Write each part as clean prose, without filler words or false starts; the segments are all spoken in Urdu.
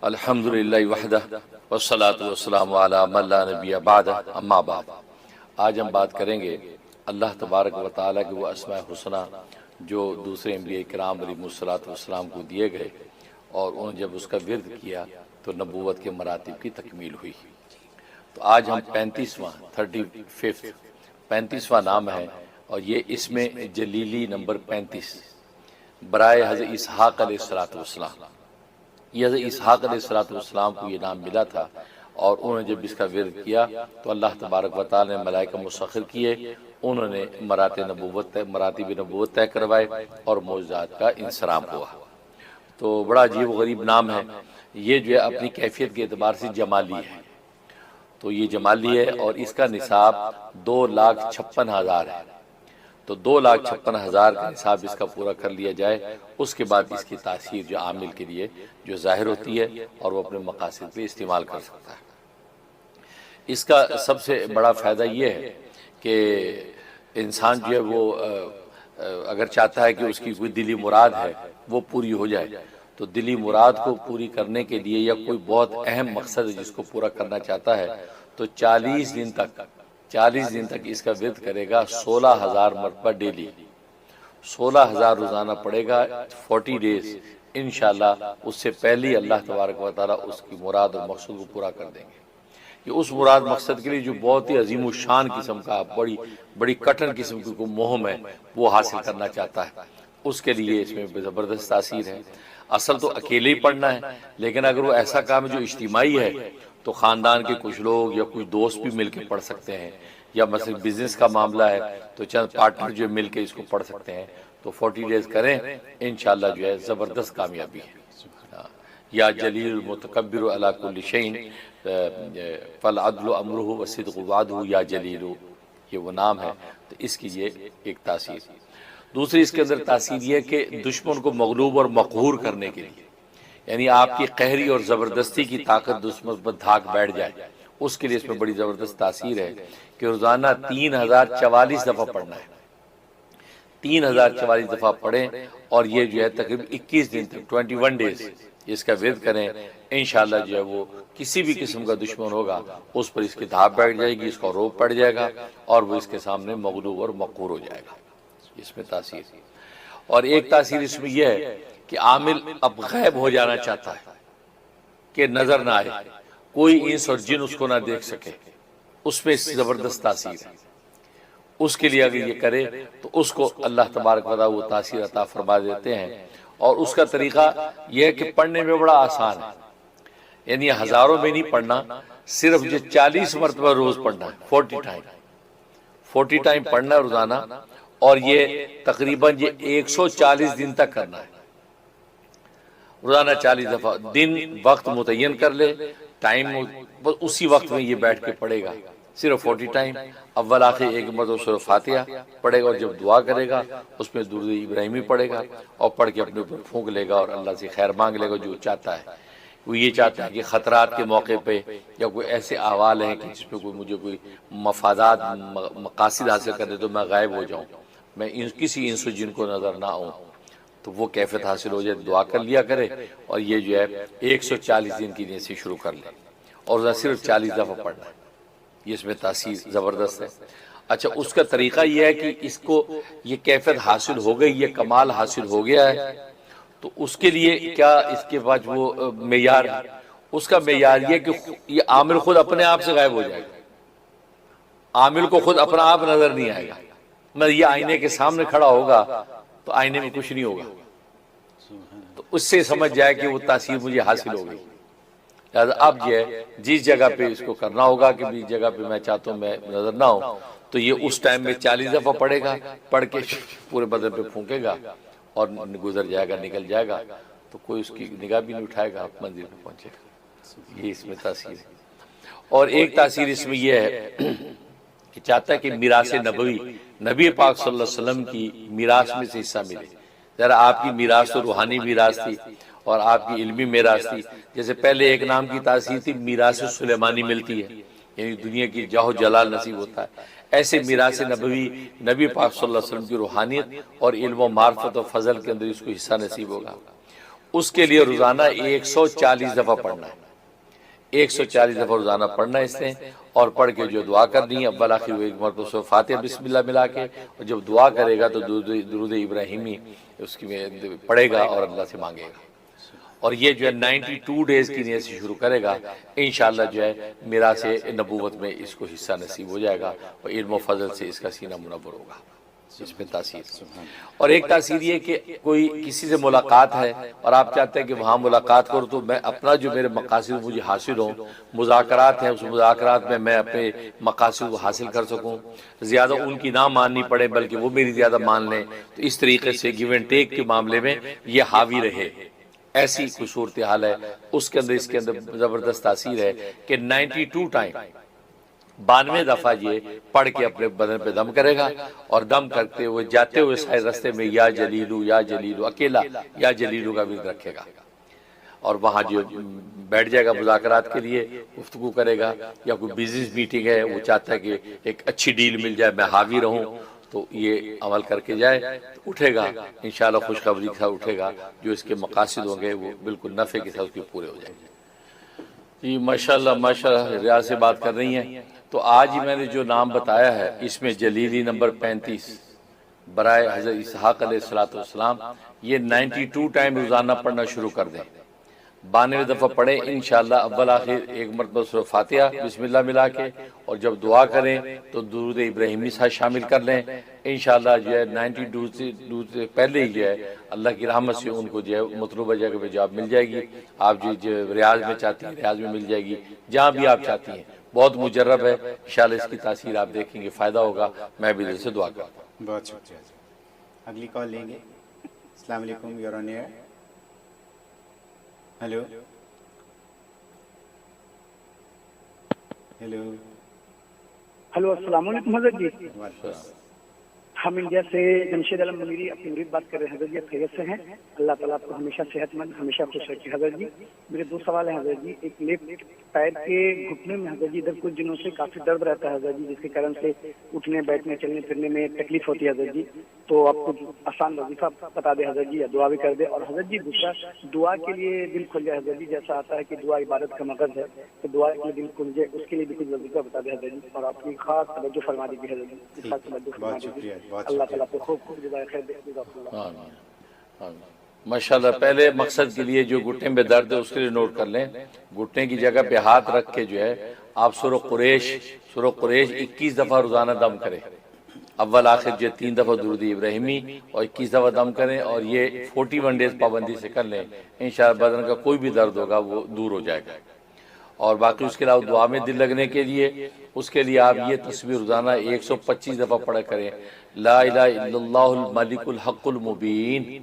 الحمدللہ وحدہ والصلاة والسلام علی من لا نبی بعدہ اما بعد۔ آج ہم بات کریں گے اللہ تبارک و تعالیٰ کے وہ اسماء حسنہ جو دوسرے انبیاء کرام علیہ الصلوۃ والسلام کو دیے گئے اور انہوں نے جب اس کا ورد کیا تو نبوت کے مراتب کی تکمیل ہوئی۔ تو آج ہم 35واں نام ہے اور یہ اس میں جلیلی نمبر 35 برائے حضرت اسحاق علیہ السلام۔ یہ حضرت اسحاق علیہ السلام کو یہ نام ملا تھا اور انہوں نے جب اس کا ورد کیا تو اللہ تبارک و تعالی نے ملائکہ مسخر کیے، انہوں نے مراتب نبوت طے کروائے اور معجزات کا انصرام ہوا۔ تو بڑا عجیب و غریب نام ہے یہ، جو ہے اپنی کیفیت کے اعتبار سے جمالی ہے۔ تو یہ جمالی ہے اور اس کا نصاب 2,56,000 ہے۔ تو 2,56,000 کا نصاب اس کا پورا کر لیا جائے، اس کے بعد اس کی تاثیر جو عامل کے لیے جو ظاہر ہوتی ہے اور وہ اپنے مقاصد پہ استعمال کر سکتا ہے۔ اس کا سب سے بڑا فائدہ یہ ہے کہ انسان جو ہے وہ اگر چاہتا ہے کہ اس کی کوئی دلی مراد ہے وہ پوری ہو جائے، تو دلی مراد کو پوری کرنے کے لیے یا کوئی بہت اہم مقصد ہے جس کو پورا کرنا چاہتا ہے تو 40 دن تک اس کا ورد کرے گا 16,000 مرتبہ ڈیلی، 16,000 روزانہ پڑھے گا 40 ڈیز، انشاءاللہ اس سے پہلے اللہ تبارک و تعالیٰ اس کی مراد اور مقصد کو پورا کر دیں گے۔ یہ اس مراد مقصد کے لیے جو بہت ہی عظیم الشان قسم کا بڑی کٹن قسم کی کوئی مہم ہے وہ حاصل کرنا چاہتا ہے، اس کے لیے اس میں زبردست تاثیر ہے۔ اصل تو اکیلے ہی پڑھنا ہے، لیکن اگر وہ ایسا کام ہے جو اجتماعی ہے تو خاندان کے کچھ لوگ یا کچھ دوست بھی مل کے پڑھ سکتے ہیں، یا مثلا بزنس کا معاملہ ہے تو چند پارٹنر جو مل کے اس کو پڑھ سکتے ہیں۔ تو 40 ڈیز کریں انشاءاللہ جو ہے زبردست کامیابی ہے۔ یا جلیل المتکبر علی کل شیء فالعدل امرہ والصدق وعدہ یا جلیل، یہ وہ نام ہے۔ تو اس کی یہ ایک تاثیر۔ دوسری اس کے اندر تاثیر یہ کہ دشمن کو مغلوب اور مقہور کرنے کے لیے، یعنی آپ کی قہری اور زبردستی کی طاقت دشمن پر دھاک بیٹھ جائے، اس کے لیے اس میں بڑی زبردست تاثیر ہے کہ روزانہ 3,044 دفعہ پڑھنا ہے۔ 3,044 دفعہ پڑھیں اور یہ جو ہے تقریباً 21 دن تک 21 ڈیز اس کا ورد کریں، انشاءاللہ جو ہے وہ کسی بھی قسم کا دشمن ہوگا اس پر اس کی دھاپ بیٹھ جائے گی، اس کا روب پڑ جائے گا اور وہ اس کے سامنے مغلوب اور مقہور ہو جائے گا۔ اس میں تاثیر، اور ایک تاثیر اس میں یہ ہے کہ عامل اب غائب ہو جانا چاہتا ہے کہ نظر نہ آئے، کوئی انس اور جن اس کو نہ دیکھ سکے، اس میں زبردست تاثیر ہے۔ اس کے لیے اگر یہ کرے تو اس کو اللہ تبارک و تعالیٰ وہ تاثیر عطا فرما دیتے ہیں۔ اور اس کا طریقہ یہ ہے کہ پڑھنے میں بڑا آسان ہے، یعنی ہزاروں میں نہیں پڑھنا، صرف جو 40 مرتبہ روز پڑھنا ہے، 40 ٹائم پڑھنا ہے روزانہ، اور یہ تقریباً یہ 140 دن تک کرنا ہے، روزانہ 40 دفعہ۔ دن وقت متعین کر لے، ٹائم بس اسی وقت میں یہ بیٹھ کے پڑھے گا، صرف 40 ٹائم۔ اول آخر ایک مرتبہ سورہ فاتحہ پڑھے گا اور جب دعا کرے گا اس میں درود ابراہیمی پڑھے گا اور پڑھ کے اپنے اوپر پھونک لے گا اور اللہ سے خیر مانگ لے گا جو چاہتا ہے۔ وہ یہ چاہتا ہے کہ خطرات کے موقع پہ یا کوئی ایسے احوال ہیں کہ جس پہ مجھے کوئی مفادات مقاصد حاصل کرنے تو میں غائب ہو جاؤں، میں کسی انس و جن کو نظر نہ آؤں، تو وہ کیفیت حاصل ہو جائے، دعا کر لیا کرے اور یہ جو ہے 140 دن کی نیت سے شروع کر لے اور صرف 40 دفعہ پڑھنا ہے۔ یہ اس میں تاثیر زبردست ہے۔ اچھا، اس کا طریقہ یہ ہے کہ اس کو یہ کیفیت حاصل ہو گئی، یہ کمال حاصل ہو گیا ہے، تو اس کے لیے کیا اس کے بعد وہ معیار ہے؟ اس کا معیار یہ کہ یہ عامل خود اپنے آپ سے غائب ہو جائے گا، عامل کو خود اپنا آپ نظر نہیں آئے گا۔ میں یہ آئینے کے سامنے کھڑا ہوگا تو آئینے میں کچھ نہیں ہوگا، تو اس سے سمجھ جائے کہ وہ تاثیر مجھے حاصل ہو گئی۔ لہٰذا اب جو ہے جس جگہ پہ اس کو کرنا ہوگا کہ جس جگہ پہ میں چاہتا ہوں میں نظر نہ ہوں، تو یہ اس ٹائم میں 40 دفعہ پڑھے گا، پڑھ کے پورے بدن پہ پھونکے گا اور گزر جائے گا، نکل جائے گا، تو کوئی اس کی نگاہ بھی نہیں اٹھائے گا، آپ منزل پہ پہنچے گا۔ یہ اس میں تاثیر ہے۔ اور ایک تاثیر اس میں یہ ہے کہ چاہتا ہے کہ میراث نبوی، نبی پاک صلی اللہ علیہ وسلم کی میراث میں سے حصہ ملے۔ ذرا آپ کی میراث تو روحانی میراث تھی اور آپ کی علمی میراث تھی، جیسے پہلے ایک نام کی تاثیر تھی میراث سلیمانی ملتی ہے، یعنی دنیا کی جاہ و جلال نصیب ہوتا ہے، ایسے میراث نبوی نبی پاک صلی اللہ علیہ وسلم کی روحانیت اور علم و معرفت و فضل کے اندر اس کو حصہ نصیب ہوگا۔ اس کے لیے روزانہ 140 دفعہ پڑھنا ہے، 140 دفعہ روزانہ پڑھنا اس نے، اور پڑھ کے جو دعا کرنی ہے اول آخر ایک مرتبہ سورہ فاتحہ بسم اللہ ملا کے، اور جب دعا کرے گا تو درود ابراہیمی اس کی پڑھے گا اور اللہ سے مانگے گا، اور یہ جو ہے 92 ڈیز کی نیت سے شروع کرے گا، انشاءاللہ جو ہے میراث نبوت میں اس کو حصہ نصیب ہو جائے گا، اور علم و فضل سے اس کا سینہ منور ہوگا، اس میں تاثیر۔ اور ایک تاثیر یہ کہ کوئی کسی سے ملاقات ہے اور آپ چاہتے ہیں کہ وہاں ملاقات کرو، تو میں اپنا جو میرے مقاصد مجھے حاصل ہوں، مذاکرات ہیں، اس مذاکرات میں اپنے مقاصد کو حاصل کر سکوں، زیادہ ان کی نہ ماننی پڑے بلکہ وہ میری زیادہ مان لیں، تو اس طریقے سے گیو اینڈ ٹیک کے معاملے میں یہ حاوی رہے، ایسی کوئی صورتحال ہے اس کے اندر، اس کے اندر زبردست تاثیر ہے کہ 92 ٹائم 92 دفعہ یہ پڑھ کے اپنے بدن پہ دم کرے گا، اور دم کرتے ہوئے جاتے ہوئے سارے رستے میں یا جلیلو یا جلیلو، اکیلا یا جلیلو کا ورد رکھے گا، اور وہاں جو بیٹھ جائے گا مذاکرات کے لیے، گفتگو کرے گا، یا کوئی بزنس میٹنگ ہے وہ چاہتا ہے کہ ایک اچھی ڈیل مل جائے، میں حاوی رہوں، تو یہ عمل کر کے جائے، اٹھے گا انشاءاللہ خوشخبری کے ساتھ اٹھے گا، جو اس کے مقاصد ہوں گے وہ بالکل نفع کے ساتھ اس کے پورے ہو جائیں گے۔ جی ماشاءاللہ ماشاءاللہ، ریاض سے بات کر رہی ہیں، تو آج ہی میں نے جو نام بتایا ہے اس میں جلیلی نمبر 35 برائے حضرت اسحاق علیہ السلام، یہ 92 ٹائم روزانہ پڑھنا شروع کر دیں، 92 دفعہ پڑھیں انشاءاللہ، اول آخر ایک مرتبہ سورہ فاتحہ بسم اللہ ملا کے، اور جب دعا کریں تو درود ابراہیمی ساتھ شامل کر لیں، انشاءاللہ جو ہے 92 سے پہلے ہی جو ہے اللہ کی رحمت سے ان کو جو ہے مطلوبہ جگہ پہ جاب مل جائے گی، آپ جو ریاض میں چاہتی ہیں ریاض میں مل جائے گی، جہاں بھی آپ چاہتی ہیں، بہت مجرب ہے، انشاءاللہ اس کی تاثیر آپ دیکھیں گے، فائدہ ہوگا، میں بھی دل سے دعا کرتا ہوں۔ بہت شکریہ جی۔ اگلی کال لیں گے۔ السلام علیکم، your on air. Hello hello hello, السلام علیکم حضرت جی۔ وعلیکم ہم انڈیا سے جمشید عالم منیری اپنی مرید بات کر رہے ہیں حضرت جی، خیریت سے ہیں؟ اللہ تعالیٰ آپ کو ہمیشہ صحت مند، ہمیشہ خوش رکھے حضرت جی۔ میرے دو سوال ہیں حضرت جی، ایک لیفٹ پیر کے گھٹنے میں حضرت جی ادھر کچھ دنوں سے کافی درد رہتا ہے حضرت جی، جس کے کارن سے اٹھنے بیٹھنے چلنے پھرنے میں تکلیف ہوتی ہے حضرت جی، تو آپ کچھ آسان وظیفہ بتا دیں حضرت جی، یا دعا بھی کر دیں، اور حضرت جی دوسرا دعا کے لیے دل کھل جائے حضرت جی، جیسا آتا ہے کہ دعا عبادت کا مقصد ہے، تو دعا کے لیے دل کھل جائے، اس کے لیے بھی کچھ وظیفہ بتا دیں حضرت جی، اور آپ کی خاص توجہ فرما دیجیے حضرت جی، خاص توجہ فرما بہت دیجیے، شکریہ، بہت اللہ شکریہ۔ تعالیٰ کو خوب خوب جزائے خیر دے، جزاک اللہ۔ آمین آمین۔ ماشاءاللہ، پہلے مقصد کے لیے جو گھٹنے میں درد ہے اس کے لیے نوٹ کر لیں، گھٹنے کی جگہ پہ ہاتھ رکھ کے جو ہے آپ سورہ قریش 21 دفعہ روزانہ دم کریں، اول آخر جو 3 دفعہ درود ابراہیمی اور 21 دفعہ دم کریں، اور یہ 41 ڈیز پابندی سے کر لیں، انشاءاللہ بدن کا کوئی بھی درد ہوگا وہ دور ہو جائے گا۔ اور باقی اس کے علاوہ دعا میں دل لگنے کے لیے، اس کے لیے آپ یہ تسبیح روزانہ 125 دفعہ پڑھا کریں، لا الہ الا اللہ الملک الحق المبین،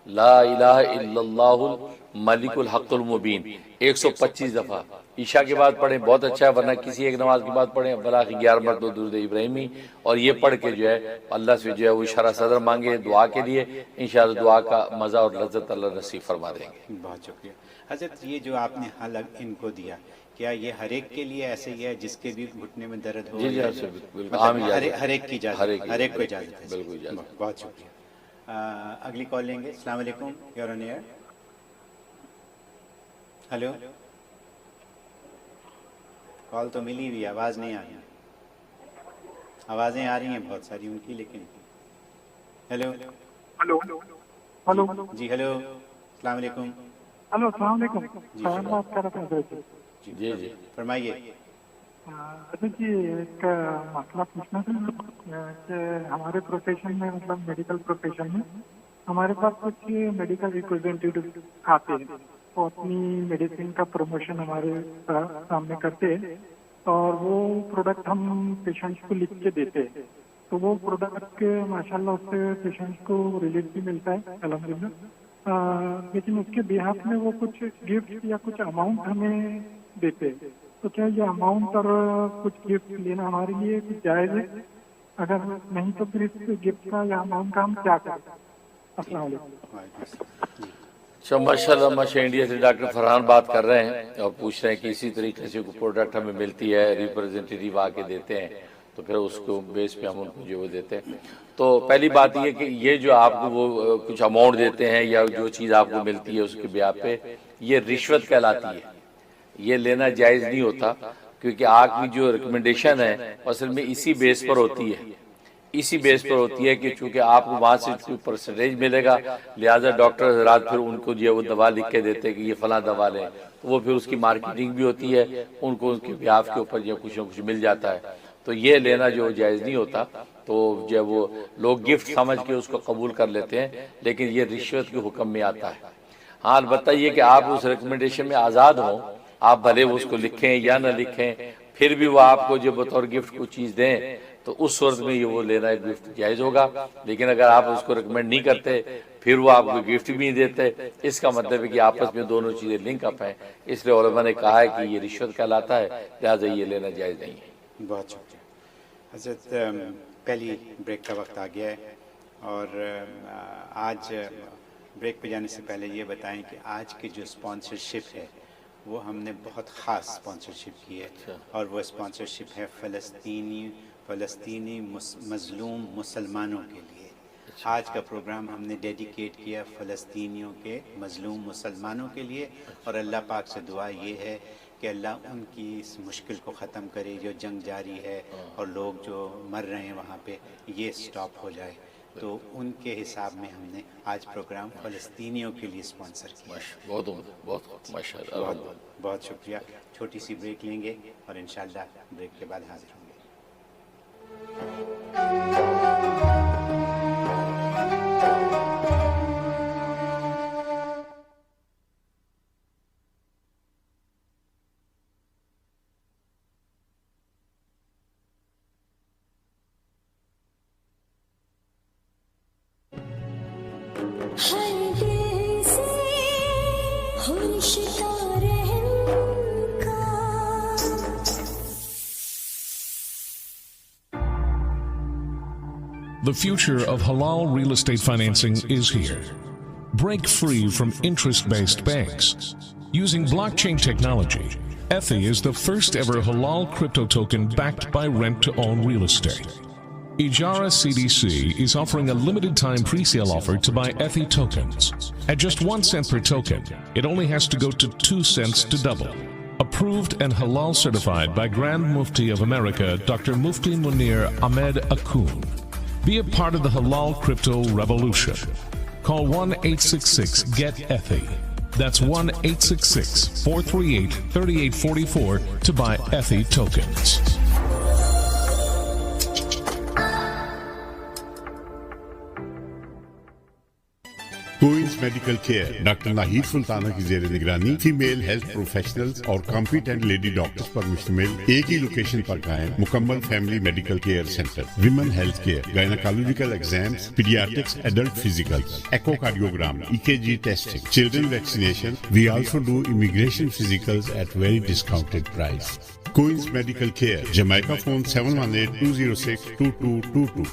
لا الہ الا اللہ الملک الحق المبین 125 دفعہ، عشاء کے بعد پڑھیں بہت اچھا ہے، ورنہ کسی ایک نماز کے بعد پڑھیں، بلاخی 11 مرتبہ درود ابراہیمی، اور یہ پڑھ کے جو ہے اللہ سے جو ہے وہ شرح صدر مانگے دعا کے لیے، انشاءاللہ دعا کا مزہ اور لذت اللہ نصیب فرما دیں گے۔ بہت شکریہ حضرت۔ یہ جو آپ نے حل ان کو دیا، کیا یہ ہر ایک کے لیے ایسے ہی ہے جس کے بھی گھٹنے میں درد ہو؟ جی جی، بالکل عام مطلب اجازت، ہر ایک کی اجازت، ہر ایک کو اجازت ہے؟ بالکل اجازت۔ بہت شکریہ۔ اگلی کال لیں گے۔ السلام علیکم، یور آن ایئر۔ ہلو، کال تو ملی ہوئی، آواز نہیں آ رہی۔ آوازیں آ رہی ہیں بہت ساری ان کی، لیکن ہیلو ہلو ہلو جی، ہیلو، السلام علیکم۔ ہلو، السلام علیکم، جی، فیض بات کر رہا تھا حضرت جی۔ جی جی، فرمائیے۔ حضرت جی ایک مسئلہ پوچھنا تھا کہ ہمارے پروفیشن میں، مطلب میڈیکل پروفیشن میں ہمارے پاس کچھ میڈیکل ریپرزینٹیو آتے ہیں، وہ اپنی میڈیسن کا پروموشن ہمارے سامنے کرتے ہیں، اور وہ پروڈکٹ ہم پیشنٹس کو لکھ کے دیتے ہیں، تو وہ پروڈکٹ ماشاءاللہ اس سے پیشنٹس کو ریلیف بھی ملتا ہے الحمدللہ، لیکن اس کے بیہاف میں وہ کچھ گفٹ یا کچھ اماؤنٹ ہمیں دیتے ہیں، تو کیا یہ اماؤنٹ اور کچھ گفٹ لینا ہمارے لیے کچھ جائز ہے؟ اگر نہیں تو پھر اس گفٹ کا یا اماؤنٹ کا ہم کیا کریں؟ السلام علیکم۔ اچھا، ماشاءاللہ ماشاءاللہ، انڈیا سے ڈاکٹر فرحان بات کر رہے ہیں اور پوچھ رہے ہیں کہ اسی طریقے سے کوئی پروڈکٹ ہمیں ملتی ہے، ریپرزینٹیٹیو آ کے دیتے ہیں، تو پھر اس کو بیس پہ ہم ان کو جو وہ دیتے ہیں. تو پہلی بات یہ کہ یہ جو آپ کو وہ کچھ اماؤنٹ دیتے ہیں یا جو چیز آپ کو ملتی ہے اس کے بیاہ پہ، یہ رشوت کہلاتی ہے. یہ لینا جائز نہیں ہوتا، کیونکہ آپ کی جو ریکمنڈیشن ہے اصل میں اسی بیس پر ہوتی ہے. اسی بیس پر ہوتی ہے کہ چونکہ آپ کو وہاں سے کوئی پرسنٹیج ملے گا، لہٰذا ڈاکٹر حضرات پھر ان کو جو ہے وہ دوا لکھ کے دیتے کہ یہ فلاں دوا لیں، تو وہ پھر اس کی مارکیٹنگ بھی ہوتی ہے، ان کو ان کے بیاف کے اوپر جو کچھ نہ کچھ مل جاتا ہے. تو یہ لینا جو جائز نہیں ہوتا. تو جو ہے وہ لوگ گفٹ سمجھ کے اس کو قبول کر لیتے ہیں، لیکن یہ رشوت کے حکم میں آتا ہے. ہاں البتہ یہ کہ آپ اس ریکمنڈیشن میں آزاد ہوں، آپ بھلے اس کو لکھیں یا نہ لکھیں، پھر بھی وہ آپ کو جو بطور گفٹ کو چیز دیں تو اس صورت میں یہ وہ لینا ایک گفٹ جائز ہوگا. لیکن اگر آپ اس کو ریکمینڈ نہیں کرتے پھر وہ آپ کو گفٹ بھی نہیں دیتے، اس کا مطلب ہے کہ آپس میں دونوں چیزیں لنک اپ ہیں. اس لیے علماء نے کہا ہے کہ یہ رشوت کہلاتا ہے، لہٰذا یہ لینا جائز نہیں ہے. بہت شکریہ حضرت. پہلی بریک کا وقت آ گیا ہے، اور آج بریک پہ جانے سے پہلے یہ بتائیں کہ آج کی جو اسپانسرشپ ہے وہ ہم نے بہت خاص اسپانسرشپ کی ہے، اور وہ اسپانسرشپ ہے فلسطینی مظلوم مسلمانوں کے لیے. آج کا پروگرام ہم نے ڈیڈیکیٹ کیا فلسطینیوں کے مظلوم مسلمانوں کے لیے، اور اللہ پاک سے دعا یہ ہے کہ اللہ ان کی اس مشکل کو ختم کرے. جو جنگ جاری ہے اور لوگ جو مر رہے ہیں وہاں پہ، یہ سٹاپ ہو جائے. تو ان کے حساب میں ہم نے آج پروگرام فلسطینیوں کے لیے اسپانسر کیا. بہت بہت ماشاء اللہ. بہت بہت شکریہ. چھوٹی سی بریک لیں گے اور انشاءاللہ بریک کے بعد حاضر ہوں گے. The future of halal real estate financing is here. Break free from interest-based banks. Using blockchain technology, Ethi is the first ever halal crypto token backed by rent-to-own real estate. Ijara CDC is offering a limited time pre-sale offer to buy Ethi tokens. At just 1 cent per token, it only has to go to 2 cents to double. Approved and halal certified by Grand Mufti of America, Dr. Mufti Munir Ahmed Akun. Be a part of the halal crypto revolution. Call 1-866-GET-ETHI. That's 1-866-438-3844 to buy Ethi tokens. Queens medical care doctor Nahid Sultana کی زیر نگرانی فیمیل ہیلتھ پروفیشنلز اور کمپیٹنٹ لیڈی ڈاکٹرز پر مشتمل ایک ہی لوکیشن پر قائم مکمل family medical care centre. Women health care, gynaecological exams, paediatrics, adult physicals, echocardiogram, EKG testing, children vaccination. We also do immigration physicals at very discounted price. Queens medical care, Jamaica phone 718-206-2222.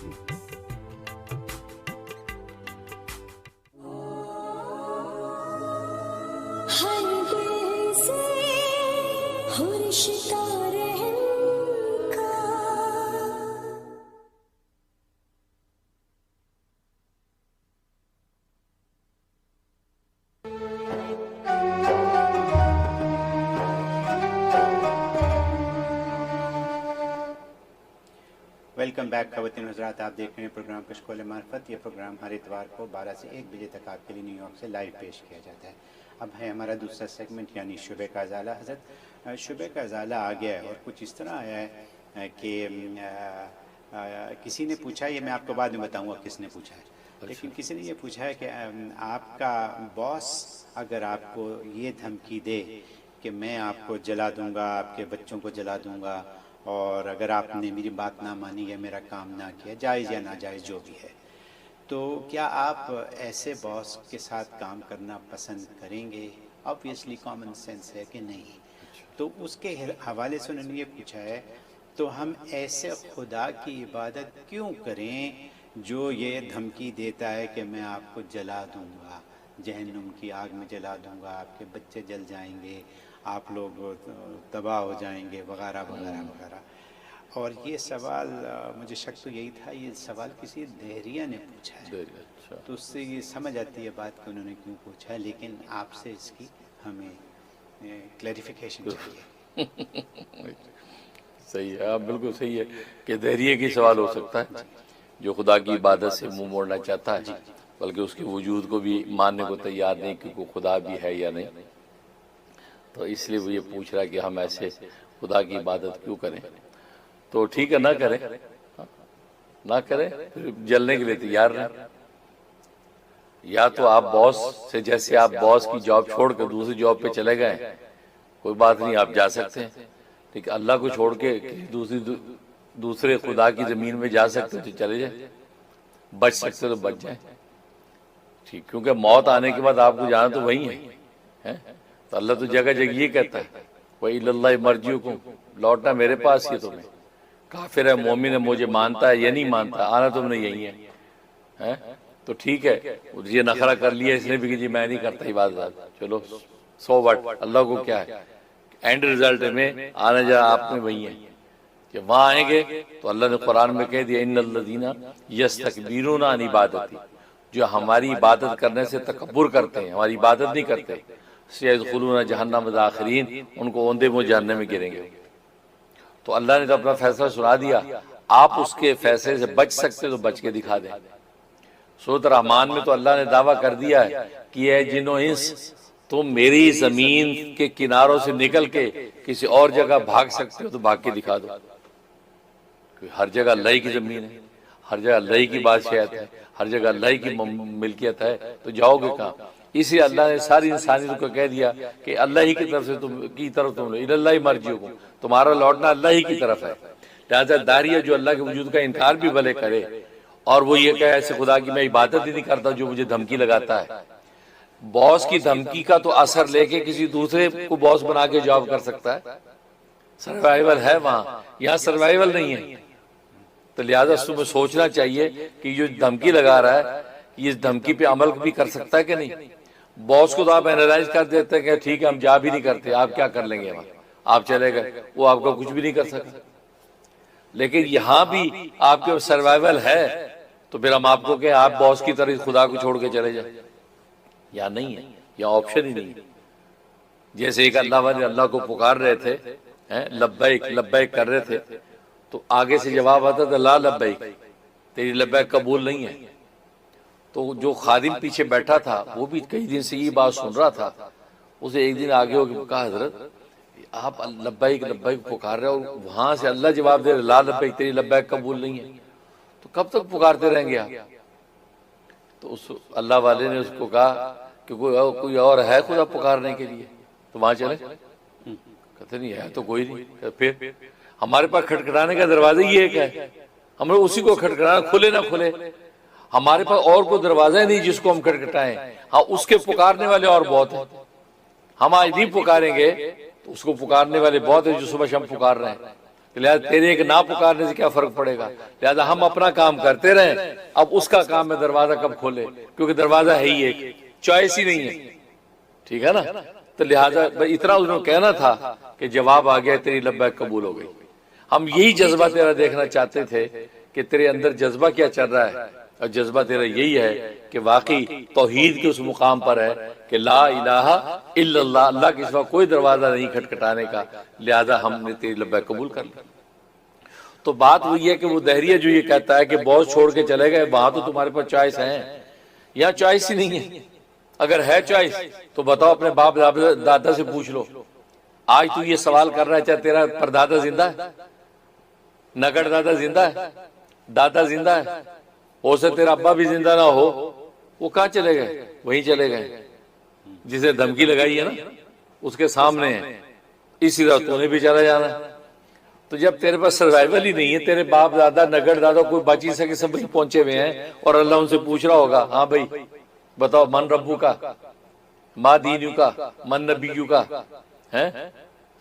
Welcome back خواتین حضرات. آپ دیکھ رہے ہیں پروگرام کشکول معرفت. یہ پروگرام ہر اتوار کو 12 سے 1 بجے تک آپ کے لیے نیو یارک سے لائیو پیش کیا جاتا ہے. اب ہے ہمارا دوسرا سیگمنٹ یعنی شبے کا ازالہ. حضرت شبے کا ازالہ آ گیا ہے اور کچھ اس طرح آیا ہے کہ کسی نے پوچھا، یہ میں آپ کو بعد میں بتاؤں گا کس نے پوچھا ہے، لیکن کسی نے یہ پوچھا ہے کہ آپ کا باس اگر آپ کو یہ دھمکی دے کہ میں آپ کو جلا دوں گا، آپ کے بچوں کو جلا دوں گا، اور اگر آپ نے میری بات نہ مانی یا میرا کام نہ کیا، جائز یا ناجائز جو بھی ہے، تو کیا آپ ایسے باس کے ساتھ کام کرنا پسند کریں گے؟ آبویسلی کامن سینس ہے کہ نہیں. تو اس کے حوالے سے انہوں نے یہ پوچھا ہے، تو ہم ایسے خدا کی عبادت کیوں کریں جو یہ دھمکی دیتا ہے کہ میں آپ کو جلا دوں گا، جہنم کی آگ میں جلا دوں گا، آپ کے بچے جل جائیں گے، آپ لوگ تباہ ہو جائیں گے، وغیرہ وغیرہ وغیرہ. اور یہ سوال مجھے شک تو یہی تھا، یہ سوال کسی دہریہ نے پوچھا ہے، اچھا تو اس سے یہ سمجھ آتی ہے بات کہ انہوں نے کیوں پوچھا ہے، لیکن آپ سے اس کی ہمیں کلیریفیکیشن چاہیے۔ صحیح ہے، آپ بالکل صحیح ہے کہ دہریے کی سوال ہو سکتا ہے جو خدا کی عبادت سے منہ موڑنا چاہتا ہے، بلکہ اس کے وجود کو بھی ماننے کو تیار نہیں کہ کوئی خدا بھی ہے یا نہیں، تو اس لیے وہ یہ پوچھ رہا ہے کہ ہم ایسے خدا کی عبادت کیوں کریں۔ تو ٹھیک ہے، نہ کریں، نہ کریں، پھر جلنے کے لیے تیار رہیں۔ یا تو آپ باس سے، جیسے آپ باس کی جاب چھوڑ کر دوسری جاب پہ چلے گئے، کوئی بات نہیں، آپ جا سکتے ہیں، ٹھیک ہے، اللہ کو چھوڑ کے دوسرے خدا کی زمین میں جا سکتے تو چلے جائیں، بچ سکتے تو بچ جائیں، ٹھیک، کیونکہ موت آنے کے بعد آپ کو جانا تو وہی ہے، تو اللہ تو جگہ جگہ یہ کہتا ہے وَإِلَى اللَّهِ مَرْجِعُكُمْ، لوٹنا میرے پاس ہی تمہیں، کافر ہے مومن ہے مجھے مانتا ہے یا نہیں مانتا، آنا تم نے یہی ہے، تو ٹھیک ہے، یہ نخرہ کر لیا اس نے بھی کہ جی میں نہیں کرتا عبادت، چلو سو وٹ، اللہ کو کیا ہے، اینڈ ریزلٹ میں آنا جا آپ میں وہی ہے کہ وہاں آئیں گے تو اللہ نے قرآن میں کہہ دیا ان الذین یستکبرون عن عبادتی، جو ہماری عبادت کرنے سے تکبر کرتے ہیں، ہماری عبادت نہیں کرتے، سیدخلون جہنم داخرین، ان کو اوندے منہ جہنم میں گریں گے۔ تو اللہ نے تو اپنا فیصلہ سنا دیا، آپ اس کے فیصلے سے بچ سکتے تو بچ کے دکھا دیں۔ سورۃ الرحمن میں تو اللہ نے دعویٰ کر دیا ہے کہ اے جن و انس، تم میری زمین کے کناروں سے نکل کے کسی اور جگہ بھاگ سکتے ہو تو بھاگ کے دکھا دو، ہر جگہ اللہ ہی کی زمین ہے، ہر جگہ اللہ ہی کی بادشاہت ہے، ہر جگہ اللہ ہی کی ملکیت ہے، تو جاؤ گے کہاں؟ اسی اللہ نے ساری انسانیت کو کہہ دیا کہ اللہ ہی کی طرف سے تم الی اللہ مرجعکم، تمہارا لوٹنا اللہ ہی کی طرف ہے۔ لہٰذا داریہ جو اللہ کے وجود کا انکار بھی بھلے کرے اور وہ یہ کہے ایسے خدا کی میں عبادت ہی نہیں کرتا جو مجھے دھمکی لگاتا ہے، باس کی دھمکی کا تو اثر لے کے کسی دوسرے کو باس بنا کے جاب کر سکتا ہے، سروائیول ہے وہاں، یہاں سروائیول نہیں ہے، تو لہٰذا تمہیں سوچنا چاہیے کہ جو دھمکی لگا رہا ہے یہ دھمکی پہ عمل بھی کر سکتا ہے کہ نہیں۔ باس کو تو آپ اینالائز کر دیتے ہیں کہ ٹھیک ہے ہم جا بھی نہیں کرتے، آپ کیا کر لیں گے وہاں، آپ چلے گئے، وہ آپ کا کچھ بھی نہیں کر سکتا، لیکن یہاں بھی آپ کے سروائیول ہے تو پھر ہم آپ کو کہ آپ باس کی طرح خدا کو چھوڑ کے چلے جائیں، یا نہیں ہے، یا آپشن ہی نہیں ہے۔ جیسے ایک اللہ والے اللہ کو پکار رہے تھے، لبیک لبیک کر رہے تھے، تو آگے سے جواب آتا تھا لا لبیک، تیری لبیک قبول نہیں ہے، تو جو خادم پیچھے بیٹھا تھا وہ بھی کئی دن سے یہ بات سن رہا تھا، اسے ایک دن آگے ہو کے کہا حضرت آپ لبیک لبیک پکار رہے اور وہاں سے اللہ جواب دے رہے لا لبیک، تیری لبیک قبول نہیں ہے، تو کب تک پکارتے رہیں گے آپ؟ تو اس اللہ والے نے اس کو کہا کہ کوئی اور ہے خدا پکارنے کے لیے، تو وہاں چلے، کہتے نہیں ہے تو کوئی نہیں، پھر ہمارے پاس کھٹکھٹانے کا دروازہ ہی ایک ہے، ہم اسی کو کھٹکھٹانا، کھلے نہ کھلے، ہمارے پاس اور کوئی دروازہ ہی نہیں جس کو ہم کھٹکھٹائیں، ہاں اس کے پکارنے والے اور بہت ہیں، ہم آج نہیں پکاریں گے تو اس کو پکارنے والے بہت ہیں جو صبح شام پکار رہے ہیں، لہٰذا تیرے ایک نہ پکارنے سے کیا فرق پڑے گا، لہٰذا ہم اپنا کام کرتے رہیں، اب اس کا کام ہے دروازہ کب کھولے، کیونکہ دروازہ ہے ہی ایک، چوائس ہی نہیں ہے، ٹھیک ہے نا۔ تو لہٰذا اتنا انہوں نے کہنا تھا کہ جواب آ گیا تیری لبیک قبول ہو گئی۔ ہم یہی جذبہ تیرا دیکھنا چاہتے تھے کہ تیرے اندر جذبہ کیا چل رہا ہے، اور جذبہ تیرا یہی ہے کہ واقعی توحید کے اس مقام پر ہے کہ لا الہ الا اللہ، اللہ کے سوا کوئی دروازہ نہیں کھٹکھٹانے کا، لہذا ہم نے تیری لبیک قبول کر لی۔ تو بات وہی ہے کہ وہ دہریہ جو یہ کہتا ہے کہ باس چھوڑ کے چلے گئے، وہاں تو تمہارے پاس چوائس ہے، یہاں چوائس ہی نہیں ہے، اگر ہے چوائس تو بتاؤ اپنے باپ دادا سے پوچھ لو، آج تو یہ سوال کر رہا ہے چاہے تیرا پردادا زندہ ہے، نگڑ دادا زندہ ہے، دادا زندہ ہے، ہو سکتا تیرا ابا بھی زندہ نہ ہو، وہ کہاں چلے گئے؟ وہیں چلے گئے جسے دھمکی لگائی ہے نا، اس کے سامنے ہے، اسی طرح تو نے بھی چلا جانا۔ تو جب تیرے پاس سروائیول ہی نہیں ہے، تیرے باپ دادا نگڑ دادا کوئی بچ ہی سکے، سب پہنچے ہوئے ہیں، اور اللہ ان سے پوچھ رہا ہوگا ہاں بھائی بتاؤ من ربو کا، ما دینو کا، من نبیو کا ہے،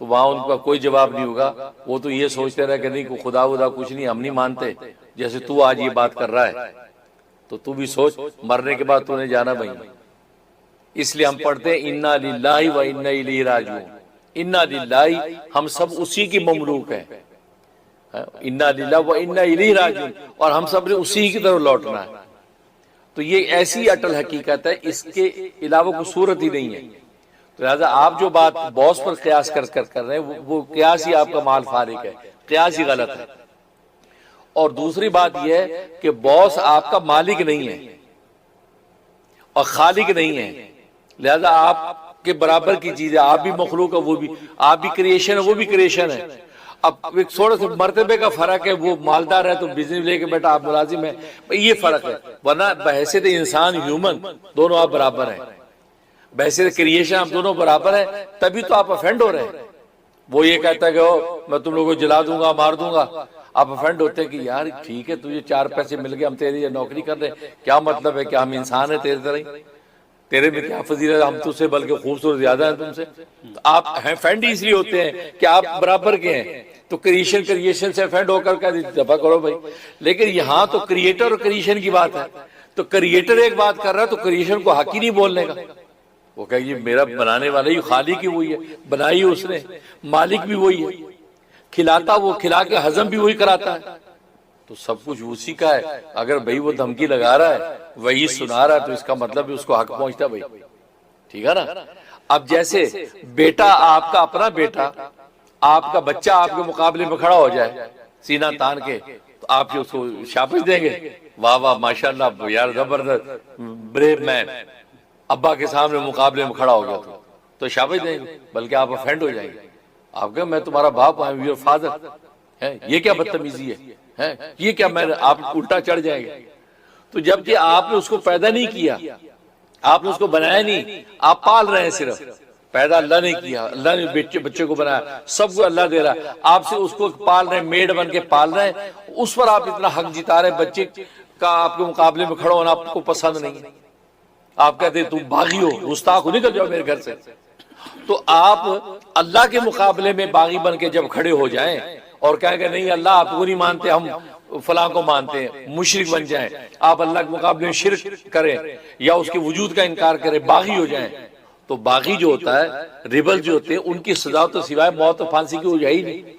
تو وہاں ان کا کوئی جواب نہیں ہوگا، وہ تو یہ سوچتے رہے کہ نہیں خدا ودا کچھ نہیں، ہم نہیں مانتے، جیسے تو آج یہ بات کر رہا ہے، تو تو بھی سوچ مرنے کے بعد تو نے جانا بھائی۔ اس لیے ہم پڑھتے ہیں انا للہ و انا الیہ راجعون، انا للہ، ہم سب اسی کی مملوک ہیں، انا للہ و انا الیہ راجعون، اور ہم سب نے اسی کی طرف لوٹنا ہے۔ تو یہ ایسی اٹل حقیقت ہے، اس کے علاوہ کوئی صورت ہی نہیں ہے۔ تو لہٰذا آپ جو بات باس پر قیاس کر رہے ہیں وہ قیاس ہی آپ کا مال فارغ ہے، قیاس ہی غلط ہے۔ اور دوسری بات یہ ہے کہ باس آپ کا مالک نہیں ہے اور خالق نہیں ہے، لہذا آپ کے برابر کی چیز ہے، آپ بھی مخلوق ہے، وہ بھی، آپ بھی کریشن ہے، وہ بھی کریشن ہے۔ اب ایک تھوڑا سا مرتبے کا فرق ہے، وہ مالدار ہے تو بزنس لے کے بیٹا، آپ ملازم ہے، یہ فرق ہے، ورنہ بحیثیت انسان ہیومن دونوں آپ برابر ہیں، بحیثیت کریشن آپ دونوں برابر ہیں، تبھی تو آپ افینڈ ہو رہے ہیں۔ وہ یہ کہتا ہے کہ میں تم لوگوں کو جلا دوں گا، مار دوں گا، آپ افینڈ ہوتے ہیں کہ یار ٹھیک ہے تجھے 4 پیسے مل گئے، ہم تیری یہ نوکری کر رہے ہیں، کیا مطلب ہے کہ ہم انسان ہیں تیرے طرح ہی، تیرے میں کیا فضیلت، ہم تجھ سے بلکہ خوبصورت زیادہ ہیں تم سے۔ آپ افینڈ اس لیے ہوتے ہیں کہ آپ برابر کے ہیں، تو کریشن سے افینڈ ہو کر دفع کرو بھائی۔ لیکن یہاں تو کریٹر اور کریشن کی بات ہے، تو کریٹر ایک بات کر رہا ہے تو کریشن کو حق ہی نہیں بولنے کا، وہ کہے یہ میرا بنانے والا ہی، خالق ہی وہی ہے، بنائی اس نے، مالک بھی وہی ہے، کھلاتا وہ، کھلا کے ہضم بھی وہی کراتا ہے، تو سب کچھ اسی کا ہے۔ اگر بھائی وہ دھمکی لگا رہا ہے، وہی سنا رہا ہے، تو اس کا مطلب اس کو حق پہنچتا بھائی، ٹھیک ہے نا۔ اب جیسے بیٹا، آپ کا اپنا بیٹا، آپ کا بچہ آپ کے مقابلے میں کھڑا ہو جائے سینہ تان کے، تو آپ اس کو شاباش دیں گے، واہ واہ ماشاءاللہ یار زبردست بریو مین، ابا کے سامنے مقابلے میں کھڑا ہو گیا تو شاباش دیں گے، بلکہ آپ افینڈ ہو جائیں گے، آپ کہیں میں تمہارا باپ ہوں، یور فادر، یہ کیا بدتمیزی ہے، یہ کیا، میں آپ الٹا چڑھ جائیں گے۔ تو جبکہ آپ نے اس کو پیدا نہیں کیا، آپ نے اس کو بنایا نہیں، آپ پال رہے ہیں، صرف پیدا اللہ نے کیا، اللہ نے بچے کو بنایا، سب کو اللہ دے رہا ہے، آپ سے اس کو پال رہے ہیں، میڈ بن کے پال رہے ہیں، اس پر آپ اتنا حق جتا رہے ہیں، بچے کا آپ کے مقابلے میں کھڑا ہونا آپ کو پسند نہیں ہے، آپ کہتے ہیں تم باغی ہو، گستاخ ہو، نکل جاؤ میرے گھر سے۔ تو آپ اللہ کے مقابلے میں باغی بن کے جب کھڑے ہو جائیں اور کہیں کہ نہیں اللہ آپ کو نہیں مانتے، ہم فلاں کو مانتے ہیں، مشرک بن جائیں، آپ اللہ کے مقابلے میں شرک کریں یا اس کے وجود کا انکار کریں، باغی ہو جائیں، تو باغی جو ہوتا ہے، ریبل جو ہوتے ہیں، ان کی سزا تو سوائے موت اور پھانسی کی ہو جائے ہی نہیں۔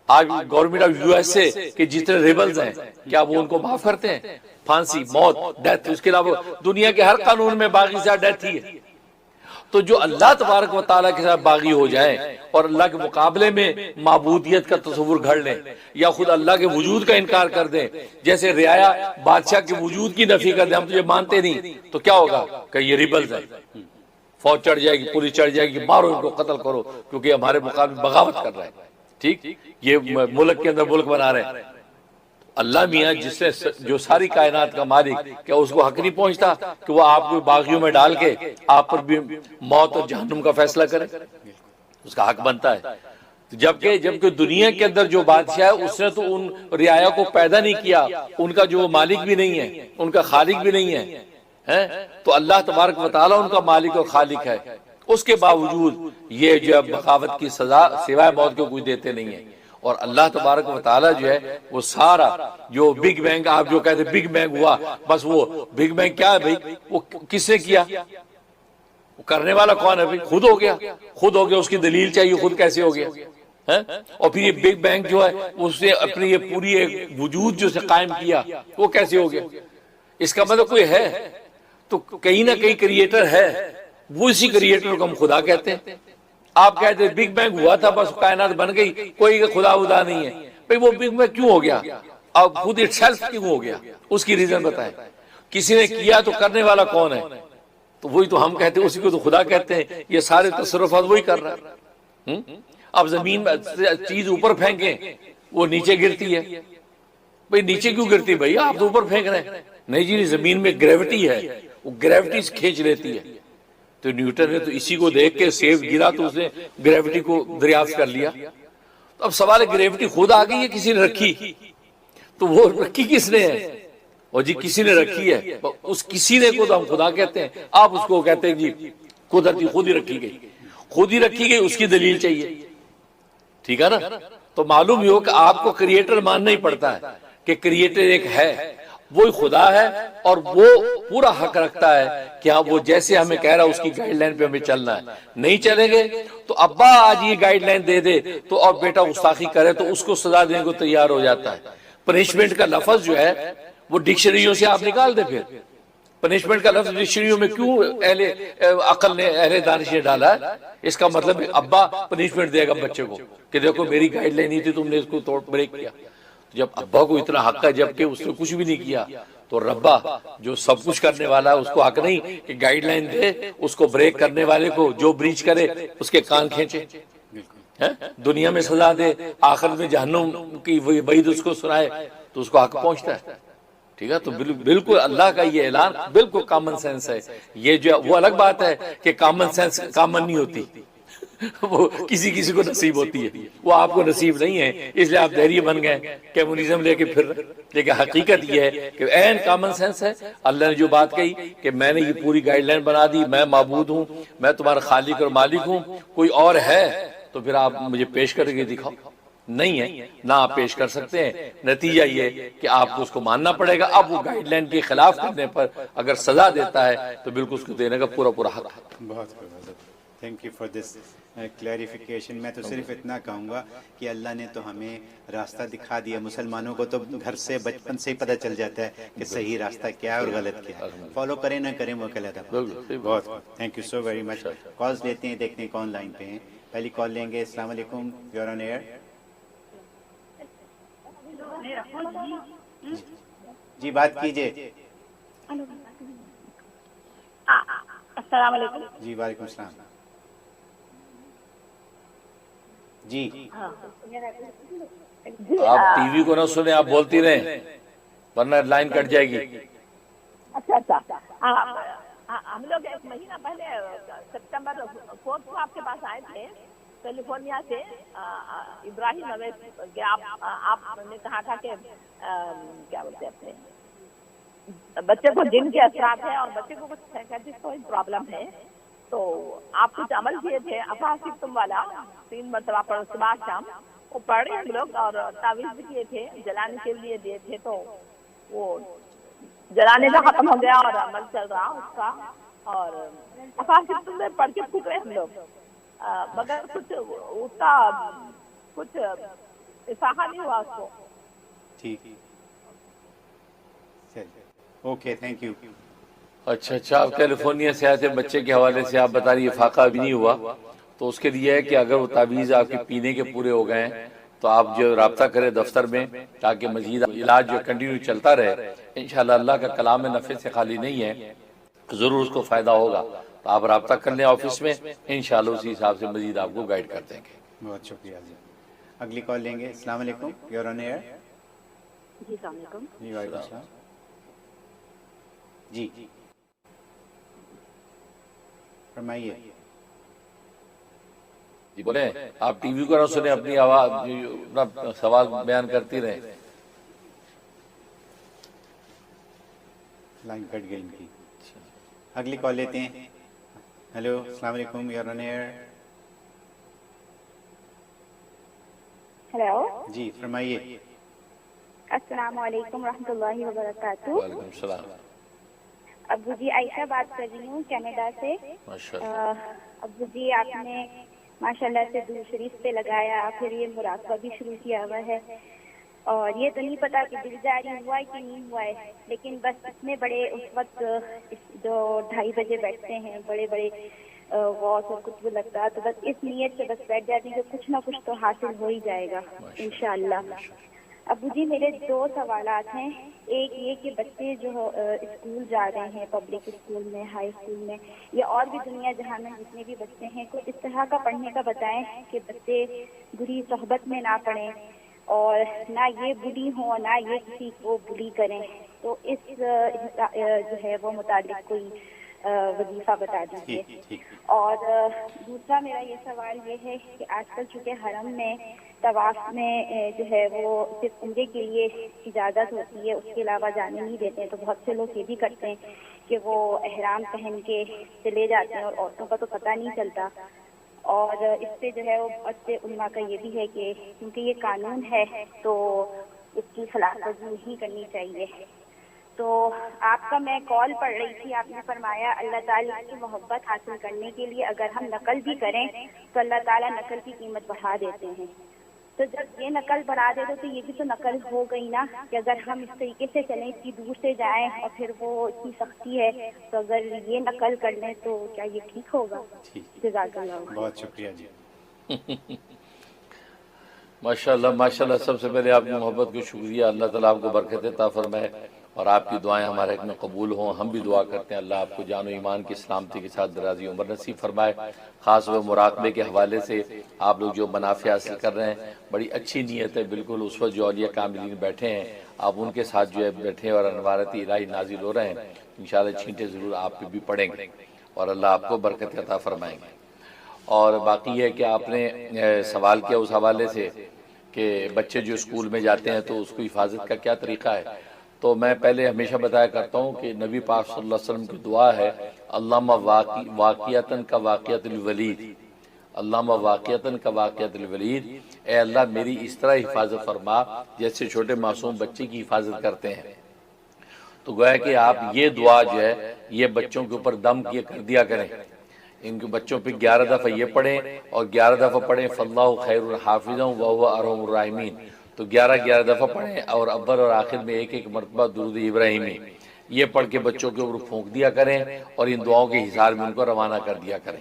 آج government of U S A کے جتنے ریبلز ہیں، کیا وہ ان کو معاف کرتے ہیں؟ پھانسی، موت، ڈیتھ، اس کے علاوہ دنیا کے ہر قانون میں باغی سے ڈیتھ ہی ہے۔ تو جو اللہ تبارک و تعالیٰ کے ساتھ باغی ہو جائیں اور اللہ کے مقابلے میں معبودیت کا تصور گھڑ لیں یا خود اللہ کے وجود کا انکار کر دیں، جیسے رعایا بادشاہ کے وجود کی نفی کر دیں، ہم تجھے مانتے نہیں، تو کیا ہوگا کہ یہ ریبلز ہیں، فوج چڑھ جائے گی، پولیس چڑھ جائے گی، مارو ان کو، قتل کرو، کیونکہ ہمارے مقابلے بغاوت کر رہے ہیں، ٹھیک، یہ ملک کے اندر ملک بنا رہے ہیں۔ اللہ میاں جس نے جو ساری کائنات کا مالک، کیا اس کو حق نہیں پہنچتا کہ وہ آپ کو باغیوں میں ڈال کے آپ پر بھی موت اور جہنم کا فیصلہ کرے؟ اس کا حق بنتا ہے۔ جبکہ دنیا کے اندر جو بادشاہ ہے اس نے تو ان رعایا کو پیدا نہیں کیا، ان کا جو مالک بھی نہیں ہے، ان کا خالق بھی نہیں ہے، تو اللہ تبارک و تعالیٰ ان کا مالک اور خالق ہے، اس کے باوجود یہ جو بغاوت کی سزا سوائے موت کو کوئی دیتے نہیں ہے۔ اور اللہ تبارک و تعالیٰ جو ہے وہ سارا جو بگ بینگ، آپ جو کہتے ہیں بگ بینگ ہوا، بس وہ بگ بینگ کیا ہے بھائی، وہ کس نے کیا، وہ کرنے والا کون ہے بھائی؟ خود ہو گیا، خود ہو گیا، اس کی دلیل چاہیے، خود کیسے ہو گیا؟ اور پھر یہ بگ بینگ جو ہے اس نے اپنی یہ پوری ایک وجود جو سے قائم کیا، وہ کیسے ہو گیا؟ اس کا مطلب کوئی ہے تو کہیں نہ کہیں کریٹر ہے، وہ اسی کریٹر کو ہم خدا کہتے ہیں۔ آپ کہتے ہیں بگ بینگ ہوا تھا، بس کائنات بن گئی، کوئی خدا خدا نہیں ہے، بھئی وہ بگ بینگ کیوں ہو گیا، اب خود اٹ سیلف کیوں ہو گیا، اس کی ریزن بتائیں۔ کسی نے کیا تو کرنے والا کون ہے؟ تو وہی تو ہم کہتے ہیں، اسی کو تو خدا کہتے ہیں، یہ سارے تصرفات وہی کر رہا ہے۔ اب زمین میں چیز اوپر پھینکیں وہ نیچے گرتی ہے، بھئی نیچے کیوں گرتی بھئی، آپ تو اوپر پھینک رہے ہیں، نہیں جی زمین میں گریوٹی ہے، وہ گریوٹی سے کھینچ لیتی ہے۔ تو نیوٹن نے تو اسی کو دیکھ کے سیب گرا تو اس نے گریوٹی کو دریافت کر لیا۔ تو اب سوال ہے گریوٹی خود آ گئی ہے کسی نے رکھی؟ تو وہ رکھی کس نے ہے؟ اور جی کسی نے رکھی ہے، اس کسی نے کو تو ہم خدا کہتے ہیں، آپ اس کو کہتے ہیں جی قدرتی خود ہی رکھی گئی، خود ہی رکھی گئی، اس کی دلیل چاہیے، ٹھیک ہے نا۔ تو معلوم ہی ہو کہ آپ کو کریٹر ماننا ہی پڑتا ہے کہ کریٹر ایک ہے، وہی خدا ہے اور وہ پورا حق رکھتا ہے کہ ہاں وہ جیسے ہمیں کہہ رہا ہے اس کی گائیڈ لائن پہ ہمیں چلنا ہے. نہیں چلیں گے تو ابا آج یہ گائیڈ لائن دے دے تو اور بیٹا گستاخی کرے تو اس کو سزا دینے کو تیار ہو جاتا ہے. پنشمنٹ کا لفظ جو ہے وہ ڈکشنریوں سے آپ نکال دیں. پھر پنشمنٹ کا لفظ ڈکشنریوں میں کیوں اہل عقل نے اہل دانش نے ڈالا ہے؟ اس کا مطلب ابا پنشمنٹ دے گا بچے کو کہ دیکھو میری گائیڈ لائن نہیں تھی تم نے اس کو توڑ بریک کیا. جب ابا کو اتنا حق ہے جبکہ اس نے کچھ بھی نہیں کیا تو ربا جو سب کچھ کرنے والا ہے اس کو حق نہیں کہ گائیڈ لائن دے اس کو بریک کرنے والے کو جو بریچ کرے اس کے کان کھینچے, دنیا میں سزا دے آخر میں جہنم کی وعید اس کو سنائے تو اس کو حق پہنچتا ہے. ٹھیک ہے, تو بالکل اللہ کا یہ اعلان بالکل کامن سینس ہے. یہ جو وہ الگ بات ہے کہ کامن سینس کامن نہیں ہوتی, وہ کسی کسی کو نصیب ہوتی ہے, وہ آپ کو نصیب نہیں ہے اس لیے آپ دہریے بن گئے کمیونزم لے کے پھر. لیکن حقیقت یہ ہے کہ عین کامن سینس ہے. اللہ نے جو بات کہی کہ میں نے یہ پوری گائیڈ لائن بنا دی, میں معبود ہوں, میں تمہارا خالق اور مالک ہوں, کوئی اور ہے تو پھر آپ مجھے پیش کر کے دکھاؤ. نہیں ہے نہ آپ پیش کر سکتے ہیں. نتیجہ یہ کہ آپ کو اس کو ماننا پڑے گا. اب وہ گائیڈ لائن کے خلاف کرنے پر اگر سزا دیتا ہے تو بالکل اس کو دینے کا پورا پورا حق ہے. بہت thank you for this clarification. میں تو صرف اتنا کہوں گا کہ اللہ نے تو ہمیں راستہ دکھا دیا. مسلمانوں کو تو گھر سے بچپن سے ہی پتہ چل جاتا ہے کہ صحیح راستہ کیا ہے اور غلط کیا ہے. فالو کریں نہ کریں وہ علیحدہ بات ہے. بہت thank you so very much. Calls لیتے ہیں, دیکھتے ہیں کون لائن پہ ہیں. پہلی کال لیں گے. السلام علیکم, یو آر آن ایئر. جی بات کیجیے. السلام علیکم. جی وعلیکم السلام. جی آپ ٹی وی کو نہ سنیں, آپ بولتی رہیں ورنہ لائن کٹ جائے گی. اچھا ہم لوگ ایک مہینہ پہلے سپٹمبر 4 کو آپ کے پاس آئے تھے کیلیفورنیا سے. ابراہیم اویس کہ آپ نے کہا تھا کہ کیا بولتے ہیں اپنے بچے کو جن کے اثرات ہیں اور بچے کو کچھ سائیکیٹرسٹ کو پرابلم ہے, تو آپ کچھ عمل کیے تھے افاسب تم والا 3 مرتبہ پڑھ صبح شام, وہ پڑھ رہے ہم لوگ اور تعویذ بھی کیے تھے, جلانے کے لیے دیے تھے, تو وہ جلانے کا ختم ہو گیا اور عمل چل رہا اس کا. اور افاسب تم میں پڑھ کے پھک رہے ہم لوگ, مگر کچھ اس کا کچھ افاقہ نہیں ہوا اس کو. ٹھیک, اوکے, تھینک یو. اچھا آپ کیلیفورنیا سے آئے تھے, بچے کے حوالے سے آپ بتا رہی فاقہ بھی نہیں ہوا, تو اس کے لیے ہے کہ اگر وہ تعویذ آپ کے پینے کے پورے ہو گئے ہیں تو آپ جو رابطہ کریں دفتر میں تاکہ مزید علاج جو کنٹینیو چلتا رہے. انشاءاللہ اللہ کا کلام نفع سے خالی نہیں ہے, ضرور اس کو فائدہ ہوگا. تو آپ رابطہ کر لیں آفس میں, انشاءاللہ اسی حساب سے مزید آپ کو گائیڈ کر دیں گے. بہت شکریہ جی. اگلی کال لیں گے. السلام علیکم, یو آر آن ایئر. جی السلام علیکم. جی وعلیکم السلام. جی فرمائیے. جی بولیں, آپ ٹی وی کو نہ سنیں, اپنی آواز اپنا سوال بیان کرتی رہیں. لائن کٹ گئی ان کی. اگلی کال لیتے ہیں. ہیلو, السلام علیکم, you are on air. Hello, جی فرمائیے. السلام علیکم ورحمۃ اللہ وبرکاتہ. وعلیکم السلام. ابو جی عائشہ بات کر رہی ہوں کینیڈا سے. ابو جی آپ نے ماشاء اللہ سے درود شریف پہ لگایا, پھر یہ مراقبہ بھی شروع کیا ہوا ہے, اور یہ تو نہیں پتا کہ دل جاری ہوا ہے کہ نہیں ہوا ہے, لیکن بس اتنے بڑے اس وقت جو 2:30 بجے بیٹھتے ہیں بڑے بڑے غوث اور کچھ بھی لگتا ہے, تو بس اس نیت سے بس بیٹھ جاتے ہیں کہ کچھ نہ کچھ تو حاصل ہو ہی جائے گا انشاءاللہ. ابو جی میرے 2 سوالات ہیں. ایک یہ کہ بچے جو اسکول جا رہے ہیں, پبلک اسکول میں, ہائی اسکول میں, یا اور بھی دنیا جہاں میں جتنے بھی بچے ہیں, کو اس طرح کا پڑھنے کا بتائیں کہ بچے بری صحبت میں نہ پڑھیں اور نہ یہ بلی ہوں نہ یہ کسی کو بلی کریں. تو اس جو ہے وہ متعلق کوئی وظیفہ بتا دیجیے. اور دوسرا میرا یہ سوال یہ ہے کہ آج کل چونکہ حرم میں طواف میں جو ہے وہ صرف عمرے کے لیے اجازت ہوتی ہے, اس کے علاوہ جانے نہیں دیتے ہیں, تو بہت سے لوگ یہ بھی کرتے ہیں کہ وہ احرام پہن کے چلے جاتے ہیں اور عورتوں کا تو پتہ نہیں چلتا. اور اس پہ جو ہے وہ بہت سے علماء کا یہ بھی ہے کہ کیونکہ یہ قانون ہے تو اس کی خلاف ورزی نہیں کرنی چاہیے. تو آپ کا میں کال پڑھ رہی تھی، آپ نے فرمایا اللہ تعالیٰ کی محبت حاصل کرنے کے لیے اگر ہم نقل بھی کریں تو اللہ تعالیٰ نقل کی قیمت بڑھا دیتے ہیں. تو جب یہ نقل بڑھا دیتے تو یہ بھی تو نقل ہو گئی نا کہ اگر ہم اس طریقے سے چلیں، اتنی دور سے جائیں اور پھر وہ اتنی سختی ہے، تو اگر یہ نقل کر لیں تو کیا یہ ٹھیک ہوگا؟ جزاک اللہ. بہت شکریہ جی. ماشاءاللہ ماشاءاللہ. سب سے پہلے آپ کی محبت کو شکریہ. اللہ تعالیٰ آپ کو برکت عطا فرمائے اور آپ کی دعائیں ہمارے حق میں قبول ہوں. ہم بھی دعا کرتے ہیں اللہ آپ کو جان و ایمان کی سلامتی کے ساتھ درازی عمر نصیب فرمائے. خاص و مراقبے کے حوالے سے آپ لوگ جو منافع حاصل کر رہے ہیں، بڑی اچھی نیت ہے. بالکل اس وقت جو اولیاء کاملین بیٹھے ہیں آپ ان کے ساتھ جو ہے بیٹھے ہیں اور انوارات الہی نازل ہو رہے ہیں. انشاءاللہ چھینٹے ضرور آپ پہ بھی پڑیں گے اور اللہ آپ کو برکت عطا فرمائیں گے. اور باقی یہ کہ آپ نے سوال کیا اس حوالے سے کہ بچے جو اسکول میں جاتے ہیں تو اس کو حفاظت کا کیا طریقہ ہے. تو میں پہلے ہمیشہ بتایا کرتا ہوں کہ نبی پاک صلی اللہ علیہ وسلم کی دعا ہے اللہم واقعتاً کا واقعت الولید، اللہم واقعتاً کا واقعت الولید، اے اللہ میری اس طرح حفاظت فرما جیسے چھوٹے معصوم بچے کی حفاظت کرتے ہیں. تو گویا کہ آپ یہ دعا جو ہے یہ بچوں کے اوپر دم کیے کر دیا کریں. ان کے بچوں پہ 11 دفعہ یہ پڑھیں اور 11 دفعہ پڑھیں فاللہ خیر الحافظ وہو ارحم الراحمین. تو 11 دفعہ پڑھیں اور اول اور آخر میں ایک مرتبہ درود ابراہیمی یہ پڑھ کے بچوں کے اوپر پھونک دیا کریں اور ان دعاؤں کے حصار میں ان کو روانہ کر دیا کریں.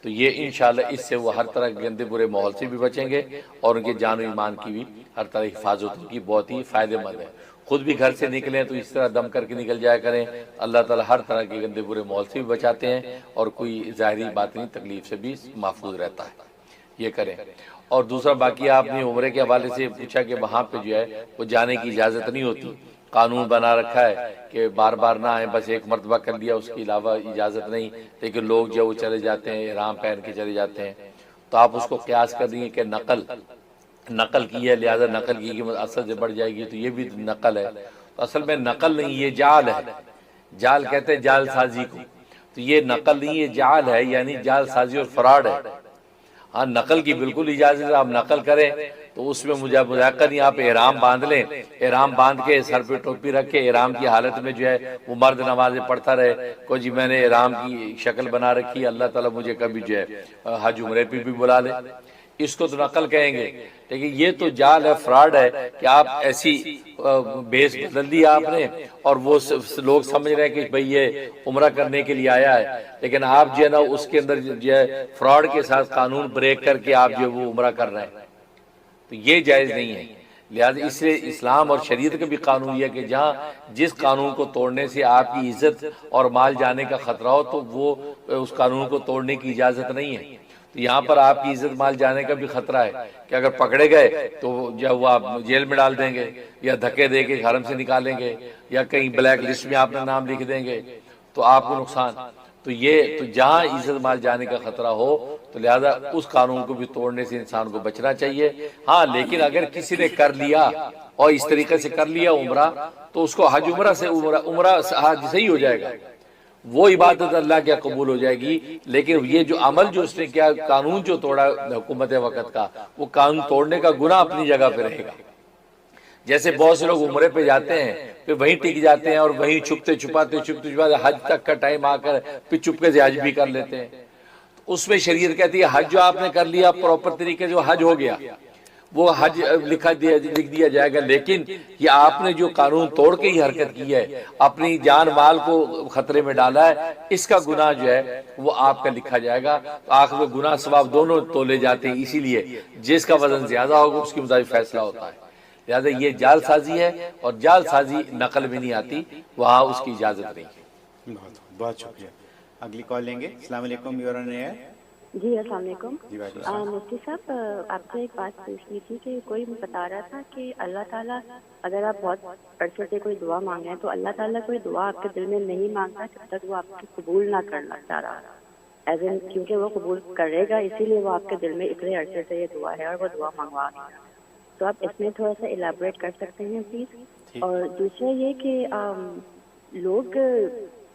تو یہ انشاءاللہ اس سے وہ ہر طرح کے گندے برے ماحول سے بھی بچیں گے اور ان کے جان و ایمان کی بھی ہر طرح حفاظت کی بہت ہی فائدہ مند ہے. خود بھی گھر سے نکلیں تو اس طرح دم کر کے نکل جایا کریں. اللہ تعالیٰ ہر طرح کے گندے برے ماحول سے بھی بچاتے ہیں اور کوئی ظاہری باطنی تکلیف سے بھی محفوظ رہتا ہے. یہ کریں. اور دوسرا باقی آپ نے عمرے کے حوالے سے پوچھا کہ وہاں پہ جو ہے وہ جانے کی اجازت نہیں ہوتی. قانون بنا رکھا ہے کہ بار بار نہ آئیں، بس ایک مرتبہ کر لیا اس کے علاوہ اجازت نہیں. لیکن لوگ جو وہ چلے جاتے ہیں احرام پہن کے چلے جاتے ہیں. تو آپ اس کو قیاس کر دیں کہ نقل کی ہے لہذا نقل کی قیمت اصل سے بڑھ جائے گی، تو یہ بھی نقل ہے. تو اصل میں نقل نہیں، یہ جعل ہے. جعل کہتے ہیں جعل سازی کو. تو یہ نقل نہیں، یہ جعل ہے، یعنی جعل سازی اور فراڈ ہے. ہاں نقل کی بالکل اجازت ہے، آپ نقل کریں تو اس میں مجھے مذاکرہ نہیں. آپ احرام باندھ لیں، احرام باندھ کے سر پہ ٹوپی رکھ کے احرام کی حالت میں جو ہے وہ مرد نمازیں پڑھتا رہے کو جی میں نے احرام کی شکل بنا رکھی، اللہ تعالیٰ مجھے کبھی جو ہے حج عمرے پہ بھی بلا لے. اس کو تو نقل کہیں گے. لیکن یہ تو جعل ہے، فراڈ ہے کہ آپ ایسی بیس بدل دی آپ نے اور وہ لوگ سمجھ رہے ہیں کہ بھئی یہ عمرہ کرنے کے لیے آیا ہے، لیکن آپ جو ہے نا اس کے اندر جو ہے فراڈ کے ساتھ قانون بریک کر کے آپ جو وہ عمرہ کر رہے ہیں. تو یہ جائز نہیں ہے. لہذا اس سے اسلام اور شریعت کا بھی قانون یہ ہے کہ جہاں جس قانون کو توڑنے سے آپ کی عزت اور مال جانے کا خطرہ ہو تو وہ اس قانون کو توڑنے کی اجازت نہیں ہے. تو یہاں پر آپ کی عزت مال جانے کا بھی خطرہ ہے کہ اگر پکڑے گئے تو جو وہ آپ جیل میں ڈال دیں گے یا دھکے دے کے حرم سے نکالیں گے یا کہیں بلیک لسٹ میں آپ نے نام لکھ دیں گے تو آپ کو نقصان. تو یہ تو جہاں عزت مال جانے کا خطرہ ہو تو لہذا اس قانون کو بھی توڑنے سے انسان کو بچنا چاہیے. ہاں لیکن اگر کسی نے کر لیا اور اس طریقے سے کر لیا عمرہ تو اس کو حج عمرہ سے عمرہ حج سے ہی ہو جائے گا، وہ عبادت اللہ کیا قبول ہو جائے گی. لیکن یہ جو عمل جو اس نے کیا قانون جو توڑا حکومت وقت کا، وہ قانون توڑنے کا گناہ اپنی جگہ پہ رہے گا. جیسے بہت سے لوگ عمرے پہ جاتے ہیں پھر وہیں ٹک جاتے ہیں اور وہیں چھپتے چھپاتے حج تک کا ٹائم آ کر پھر چپکے سے حج بھی کر لیتے ہیں. اس میں شریعت کہتی ہے حج جو آپ نے کر لیا پراپر طریقے سے وہ حج ہو گیا، وہ حج لکھ دیا جائے گا. لیکن یہ آپ نے جو قانون توڑ کے ہی حرکت کی ہے، اپنی جان مال کو خطرے میں ڈالا ہے، اس کا گناہ جو ہے وہ آپ کا لکھا جائے گا. آخر میں گناہ ثواب دونوں تولے جاتے ہیں. اسی لیے جس کا وزن زیادہ ہوگا اس کے مطابق فیصلہ ہوتا ہے. لہذا یہ جعل سازی ہے اور جعل سازی نقل میں نہیں آتی، وہاں اس کی اجازت نہیں ہے. بہت شکریہ. اگلی کال لیں گے. السلام علیکم. Your on year. جی السلام علیکم. جی وعلیکم السلام. مفتی صاحب آپ سے ایک بات پوچھنی تھی کہ کوئی بتا رہا تھا کہ اللہ تعالیٰ اگر آپ بہت عرصے سے کوئی دعا مانگے ہیں تو اللہ تعالیٰ کوئی دعا آپ کے دل میں نہیں مانگتا جب تک وہ آپ کی قبول نہ کرنا چاہ رہا، ایز ان کیونکہ وہ قبول کرے گا اسی لیے وہ آپ کے دل میں اتنے عرصے سے یہ دعا ہے اور وہ دعا منگوا رہا ہے. تو آپ اس میں تھوڑا سا الیبوریٹ کر سکتے ہیں پلیز. اور دوسرا یہ کہ لوگ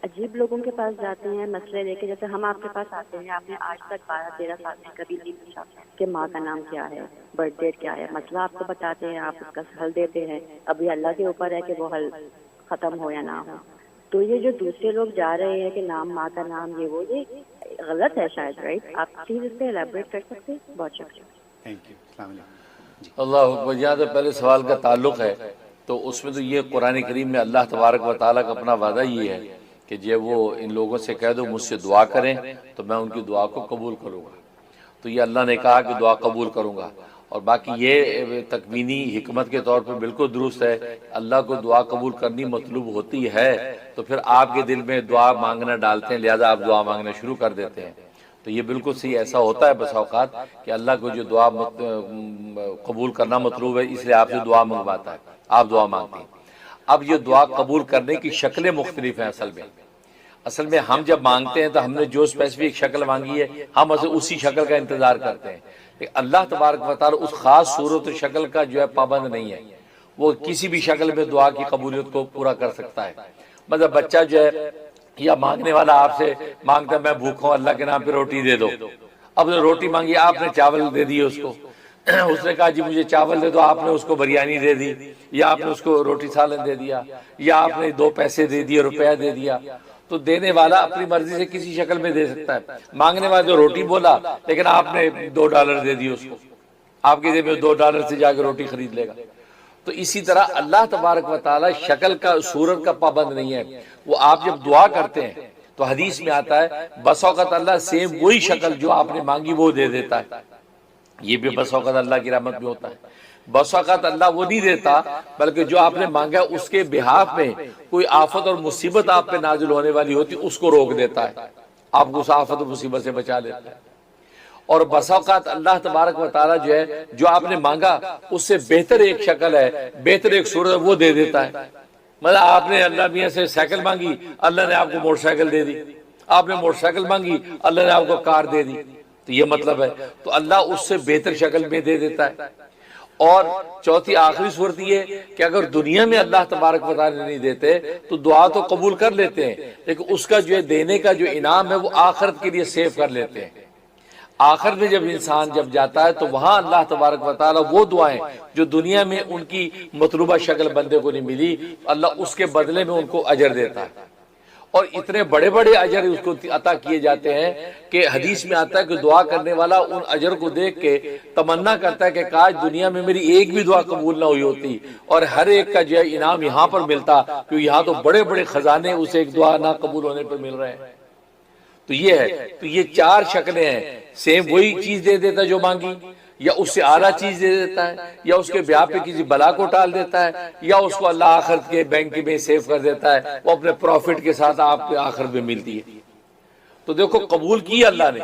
عجیب لوگوں کے پاس جاتے ہیں مسئلے لے کے، جیسے ہم آپ کے پاس آتے ہیں، آپ نے آج تک 12-13 سال میں کبھی نہیں پوچھا کہ ماں کا نام کیا ہے، برتھ ڈیٹ کیا ہے، مسئلہ آپ کو بتاتے ہیں، آپ اس کا حل دیتے ہیں. ابھی اللہ کے اوپر ہے کہ وہ حل ختم ہو یا نہ ہو. تو یہ جو دوسرے لوگ جا رہے ہیں کہ نام ماں کا نام یہ غلط ہے شاید, رائٹ؟ آپ پلیز اس پہ ایلیبریٹ کر سکتے ہیں؟ بہت شکریہ. Thank you. السلام علیکم. اللہ اکبر. جہاں تک پہلے سوال کا تعلق ہے تو اس میں تو یہ قرآن کریم میں اللہ تبارک و تعالیٰ کا اپنا وعدہ یہ ہے کہ جب وہ ان لوگوں سے کہہ دو مجھ سے دعا کریں تو میں ان کی دعا کو قبول کروں گا. تو یہ اللہ نے کہا کہ دعا قبول کروں گا. اور باقی یہ تکوینی حکمت کے طور پر بالکل درست ہے. اللہ کو دعا قبول کرنی مطلوب ہوتی ہے تو پھر آپ کے دل میں دعا مانگنا ڈالتے ہیں, لہذا آپ دعا مانگنا شروع کر دیتے ہیں. تو یہ بالکل صحیح. ایسا ہوتا ہے بس اوقات کہ اللہ کو جو دعا قبول کرنا مطلوب ہے اس لیے آپ سے دعا منگواتا ہے, آپ دعا مانگتے ہیں. اب یہ دعا قبول کرنے کی شکلیں مختلف ہیں. اصل میں ہم جب مانگتے ہیں تو ہم نے جو اسپیسیفک شکل مانگی ہے ہم اسی شکل کا انتظار کرتے ہیں. لیکن اللہ تبارک و تعالی اس خاص صورت و شکل کا جو ہے پابند نہیں ہے, وہ کسی بھی شکل میں دعا کی قبولیت کو پورا کر سکتا ہے. مطلب بچہ جو ہے یا مانگنے والا آپ سے مانگتا ہے میں بھوکا ہوں اللہ کے نام پہ روٹی دے دو. اب نے روٹی مانگی, آپ نے چاول دے دیے اس کو, اس نے کہا جی مجھے چاول دے دو, آپ نے اس کو بریانی دے دی یا آپ نے اس کو روٹی سالن دے دیا یا آپ نے 2 پیسے دے دیے, روپیہ دے دیا. تو دینے والا اپنی مرضی سے کسی شکل میں دے سکتا ہے. مانگنے والا جو روٹی بولا لیکن آپ نے $2 دے دیے اس کو, آپ کے جیب میں $2 سے جا کے روٹی خرید لے گا. تو اسی طرح اللہ تبارک و تعالی شکل کا صورت کا پابند نہیں ہے. وہ آپ جب دعا کرتے ہیں تو حدیث میں آتا ہے بس اوقات اللہ سیم وہی شکل جو آپ نے مانگی وہ دے دیتا ہے. یہ بھی بس اوقات اللہ کی رحمت میں ہوتا ہے. بس اوقات اللہ وہ نہیں دیتا بلکہ جو آپ نے مانگا اس کے بہاف میں کوئی آفت اور مصیبت آپ پہ نازل ہونے والی ہوتی اس کو روک دیتا ہے, آپ کو اس آفت اور مصیبت سے بچا لیتا ہے. اور بس اوقات اللہ تبارک و تعالیٰ جو ہے جو آپ نے مانگا اس سے بہتر ایک شکل ہے, بہتر ایک صورت ہے, وہ دے دیتا ہے. مطلب آپ نے اللہ میاں سے سائیکل مانگی, اللہ نے آپ کو موٹر سائیکل دے دی. آپ نے موٹر سائیکل مانگی, اللہ نے آپ کو کار دے دی. تو یہ مطلب ہے تو اللہ اس سے بہتر شکل میں دے دیتا ہے. اور چوتھی آخری صورت یہ کہ اگر دنیا میں اللہ تبارک و تعالیٰ نہیں دیتے تو دعا تو قبول کر لیتے ہیں لیکن اس کا جو دینے کا جو انعام ہے وہ آخرت کے لیے سیو کر لیتے ہیں. آخر میں جب انسان جب جاتا ہے تو وہاں اللہ تبارک و تعالیٰ وہ دعائیں جو دنیا میں ان کی مطلوبہ شکل بندے کو نہیں ملی اللہ اس کے بدلے میں ان کو اجر دیتا ہے. اور اتنے بڑے بڑے اجر اس کو عطا کیے جاتے ہیں کہ حدیث میں آتا ہے کہ دعا کرنے والا ان اجر کو دیکھ کے تمنا کرتا ہے کہ کاش دنیا میں میری ایک بھی دعا قبول نہ ہوئی ہوتی اور ہر ایک کا جو ہے انعام یہاں پر ملتا, کیونکہ یہاں تو بڑے بڑے خزانے اسے ایک دعا نہ قبول ہونے پر مل رہے ہیں. تو یہ ہے, تو یہ 4 شکلیں ہیں. سیم وہی چیز دے دیتا جو مانگی, یا اس سے اعلیٰ چیز دے دیتا ہے, یا اس کے بیاہ پہ کسی بلا کو ٹال دیتا ہے, یا اس کو اللہ آخرت کے بینک میں سیو کر دیتا ہے, وہ اپنے پروفٹ کے ساتھ آپ کے آخرت میں ملتی ہے. تو دیکھو قبول کی اللہ نے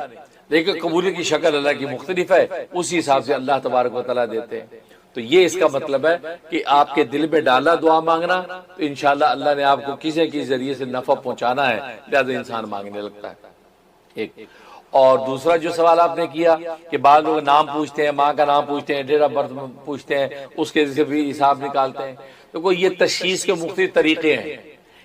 لیکن قبول کی شکل اللہ کی مختلف ہے, اسی حساب سے اللہ تبارک و تعالیٰ دیتے ہیں. تو یہ اس کا مطلب ہے کہ آپ کے دل میں ڈالا دعا مانگنا تو انشاءاللہ اللہ نے آپ کو کسی کے ذریعے سے نفع پہنچانا ہے, لہذا انسان مانگنے لگتا ہے. ایک اور دوسرا جو سوال آپ نے کیا کہ بعض لوگ نام پوچھتے ہیں, ماں کا نام پوچھتے ہیں, ڈیٹ آف برتھ پوچھتے ہیں, اس کے سے بھی حساب نکالتے ہیں. تو یہ تشخیص کے مختلف طریقے ہیں.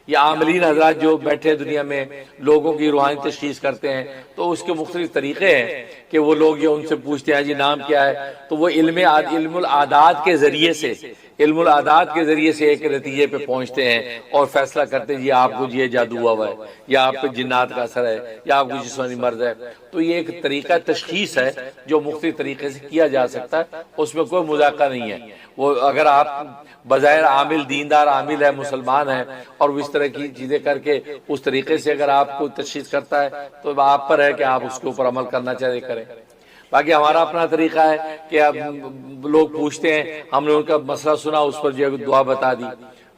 یہ عاملین حضرات جو بیٹھے دنیا میں لوگوں کی روحانی تشخیص کرتے ہیں تو اس کے مختلف طریقے ہیں کہ وہ لوگ یہ ان سے پوچھتے ہیں جی نام کیا ہے, تو وہ علم العادات کے ذریعے سے ایک نتیجے پہ پہنچتے ہیں اور فیصلہ کرتے ہیں جی آپ کو یہ جادو ہوا ہے یا آپ پہ جنات کا اثر ہے یا آپ کو جسمانی مرض ہے. تو یہ ایک طریقہ تشخیص ہے جو مختلف طریقے سے کیا جا سکتا ہے, اس میں کوئی مذاکرہ نہیں ہے. وہ اگر آپ بظاہر عامل دیندار عامل ہے, مسلمان ہے, اور اس طرح کی چیزیں کر کے اس طریقے سے اگر آپ کو تشخیص کرتا ہے تو آپ پر ہے کہ آپ اس کے اوپر عمل کرنا چاہیے کریں. باقی ہمارا اپنا طریقہ ہے کہ اب لوگ پوچھتے ہیں, ہم نے ان کا مسئلہ سنا, اس پر جو دعا بتا دی.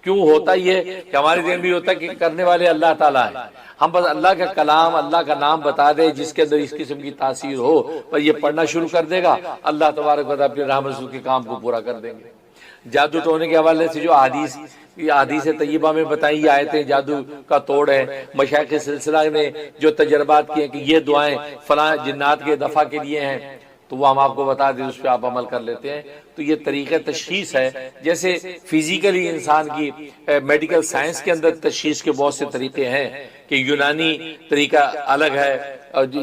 کیوں ہوتا یہ کہ ہمارے ذہن بھی ہوتا ہے کہ کرنے والے اللہ تعالیٰ ہیں, ہم بس اللہ کا کلام اللہ کا نام بتا دیں جس کے اندر اس قسم کی تاثیر ہو, پر یہ پڑھنا شروع کر دے گا, اللہ تبارک و تعالیٰ اپنے رحمت رسول کے کام کو پورا کر دیں گے. جادو ٹونے کے حوالے سے جو حدیث طیبہ میں بتائی یہ آیتیں جادو کا توڑ ہے. مشائخ سلسلہ نے جو تجربات کیے کہ یہ دعائیں فلاں جنات کے دفع کے لیے ہیں تو وہ ہم آپ کو بتا دیں, اس پہ آپ عمل کر لیتے ہیں. تو یہ طریقہ تشخیص ہے. جیسے فزیکلی انسان کی میڈیکل سائنس کے اندر تشخیص کے بہت سے طریقے ہیں کہ یونانی طریقہ الگ ہے اور جو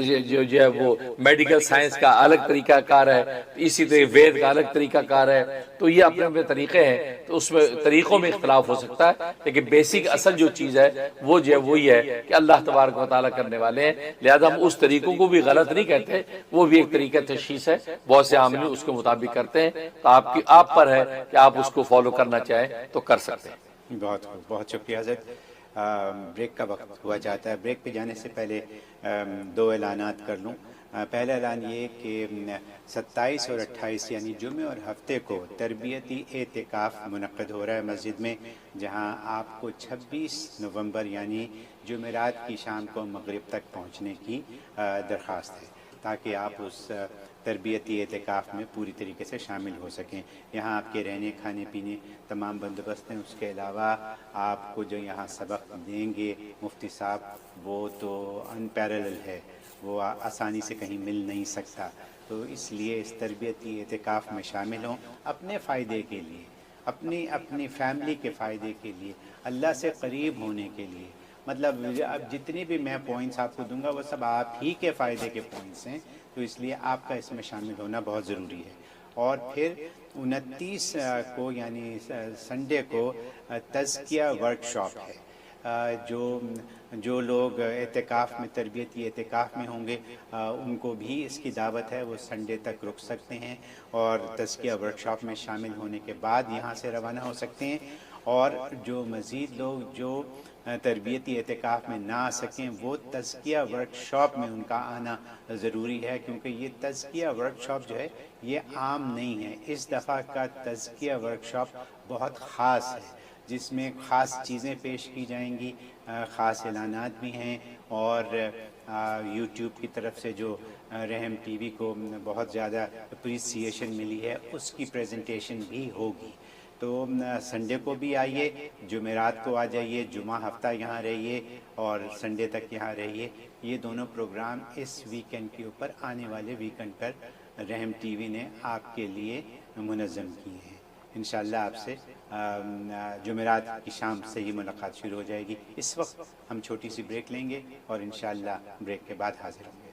ہے وہ میڈیکل سائنس کا الگ طریقہ کار ہے, اسی طرح وید کا الگ طریقہ کار ہے. تو یہ اپنے اپنے طریقے ہیں, تو اس میں طریقوں میں اختلاف ہو سکتا ہے, لیکن بیسک اصل جو چیز ہے وہ جو ہے وہی ہے کہ اللہ تبارک و تعالیٰ کرنے والے ہیں, لہذا ہم اس طریقوں کو بھی غلط نہیں کہتے, وہ بھی ایک طریقہ تشخیص ہے. بہت سے عاملین اس کے مطابق کرتے ہیں, تو آپ پر ہے کہ آپ اس کو فالو کرنا چاہیں تو کر سکتے ہیں. بہت بہت شکریہ حضرت. بریک کا وقت ہوا جاتا ہے. بریک پہ جانے سے پہلے دو اعلانات کر لوں. پہلا اعلان یہ کہ 27 اور 28 یعنی جمعے اور ہفتے کو تربیتی اعتکاف منعقد ہو رہا ہے مسجد میں, جہاں آپ کو 26 نومبر یعنی جمعرات کی شام کو مغرب تک پہنچنے کی درخواست ہے, تاکہ آپ اس تربیتی اعتکاف میں پوری طریقے سے شامل ہو سکیں. یہاں آپ کے رہنے کھانے پینے تمام بندوبست ہیں. اس کے علاوہ آپ کو جو یہاں سبق دیں گے مفتی صاحب وہ تو ان پیرلل ہے, وہ آسانی سے کہیں مل نہیں سکتا. تو اس لیے اس تربیتی اعتکاف میں شامل ہوں اپنے فائدے کے لیے, اپنی فیملی کے فائدے کے لیے, اللہ سے قریب ہونے کے لیے. مطلب اب جتنی بھی میں پوائنٹس آپ کو دوں گا وہ سب آپ ہی کے فائدے کے پوائنٹس ہیں, تو اس لیے آپ کا اس میں شامل ہونا بہت ضروری ہے. اور پھر 29 کو یعنی سنڈے کو تزکیہ ورکشاپ ہے. جو لوگ اعتکاف میں تربیتی اعتکاف میں ہوں گے ان کو بھی اس کی دعوت ہے, وہ سنڈے تک رک سکتے ہیں اور تزکیہ ورکشاپ میں شامل ہونے کے بعد یہاں سے روانہ ہو سکتے ہیں. اور جو مزید لوگ جو تربیتی اعتکاف میں نہ آ سکیں وہ تزکیہ ورکشاپ میں ان کا آنا ضروری ہے, کیونکہ یہ تزکیہ ورکشاپ جو ہے یہ عام نہیں ہے. اس دفعہ کا تزکیہ ورکشاپ بہت خاص ہے, جس میں خاص چیزیں پیش کی جائیں گی, خاص اعلانات بھی ہیں, اور یوٹیوب کی طرف سے جو رحم ٹی وی کو بہت زیادہ اپریسیشن ملی ہے اس کی پریزنٹیشن بھی ہوگی. تو سنڈے کو بھی آئیے, جمعرات کو آ جائیے, جمعہ ہفتہ یہاں رہیے اور سنڈے تک یہاں رہیے. یہ دونوں پروگرام اس ویکنڈ کے اوپر آنے والے ویکنڈ پر رحم ٹی وی نے آپ کے لیے منظم کیے ہیں. انشاءاللہ آپ سے جمعرات کی شام سے ہی ملاقات شروع ہو جائے گی. اس وقت ہم چھوٹی سی بریک لیں گے اور انشاءاللہ بریک کے بعد حاضر ہوں گے.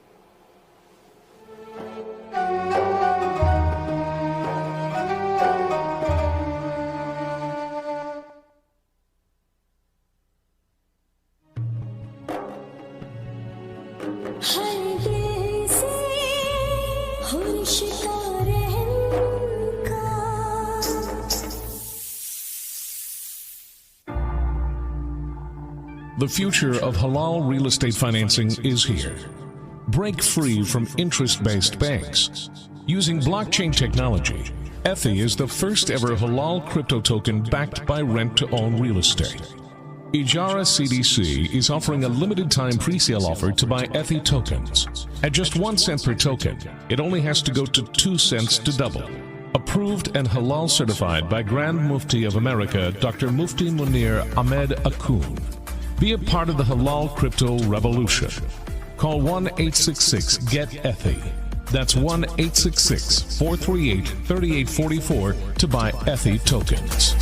The future of halal real estate financing is here. Break free from interest-based banks. Using blockchain technology, Ethi is the first ever halal crypto token backed by rent-to-own real estate. Ijara CDC is offering a limited time pre-sale offer to buy Ethi tokens. At just 1 cent per token, it only has to go to 2 cents to double. Approved and halal certified by Grand Mufti of America, Dr. Mufti Munir Ahmed Akun. Be a part of the halal crypto revolution. Call 1-866-GET-ETHI. That's 1-866-438-3844 to buy Ethi tokens.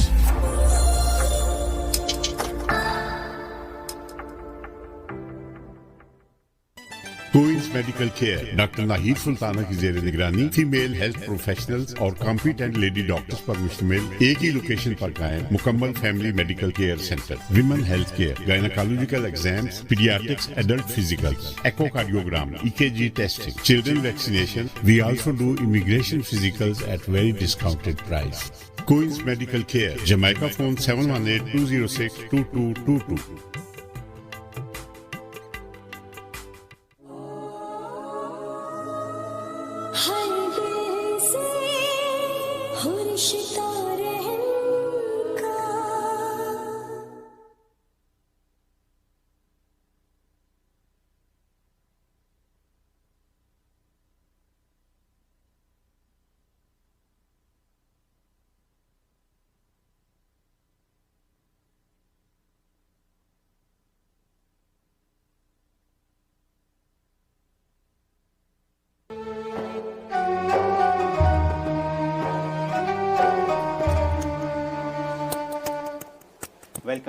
Queens medical care doctor Nahid Sultana کی زیر نگرانی فیمیل ہیلتھ پروفیشنلز اور کمپیٹنٹ لیڈی ڈاکٹرز پر مشتمل ایک ہی لوکیشن پر قائم مکمل family medical care centre. Women health care, gynaecological exams, paediatrics, adult physicals, echocardiogram, EKG testing, children vaccination. We also do immigration physicals at very discounted price. Queens medical care, Jamaica phone 718-206-2222.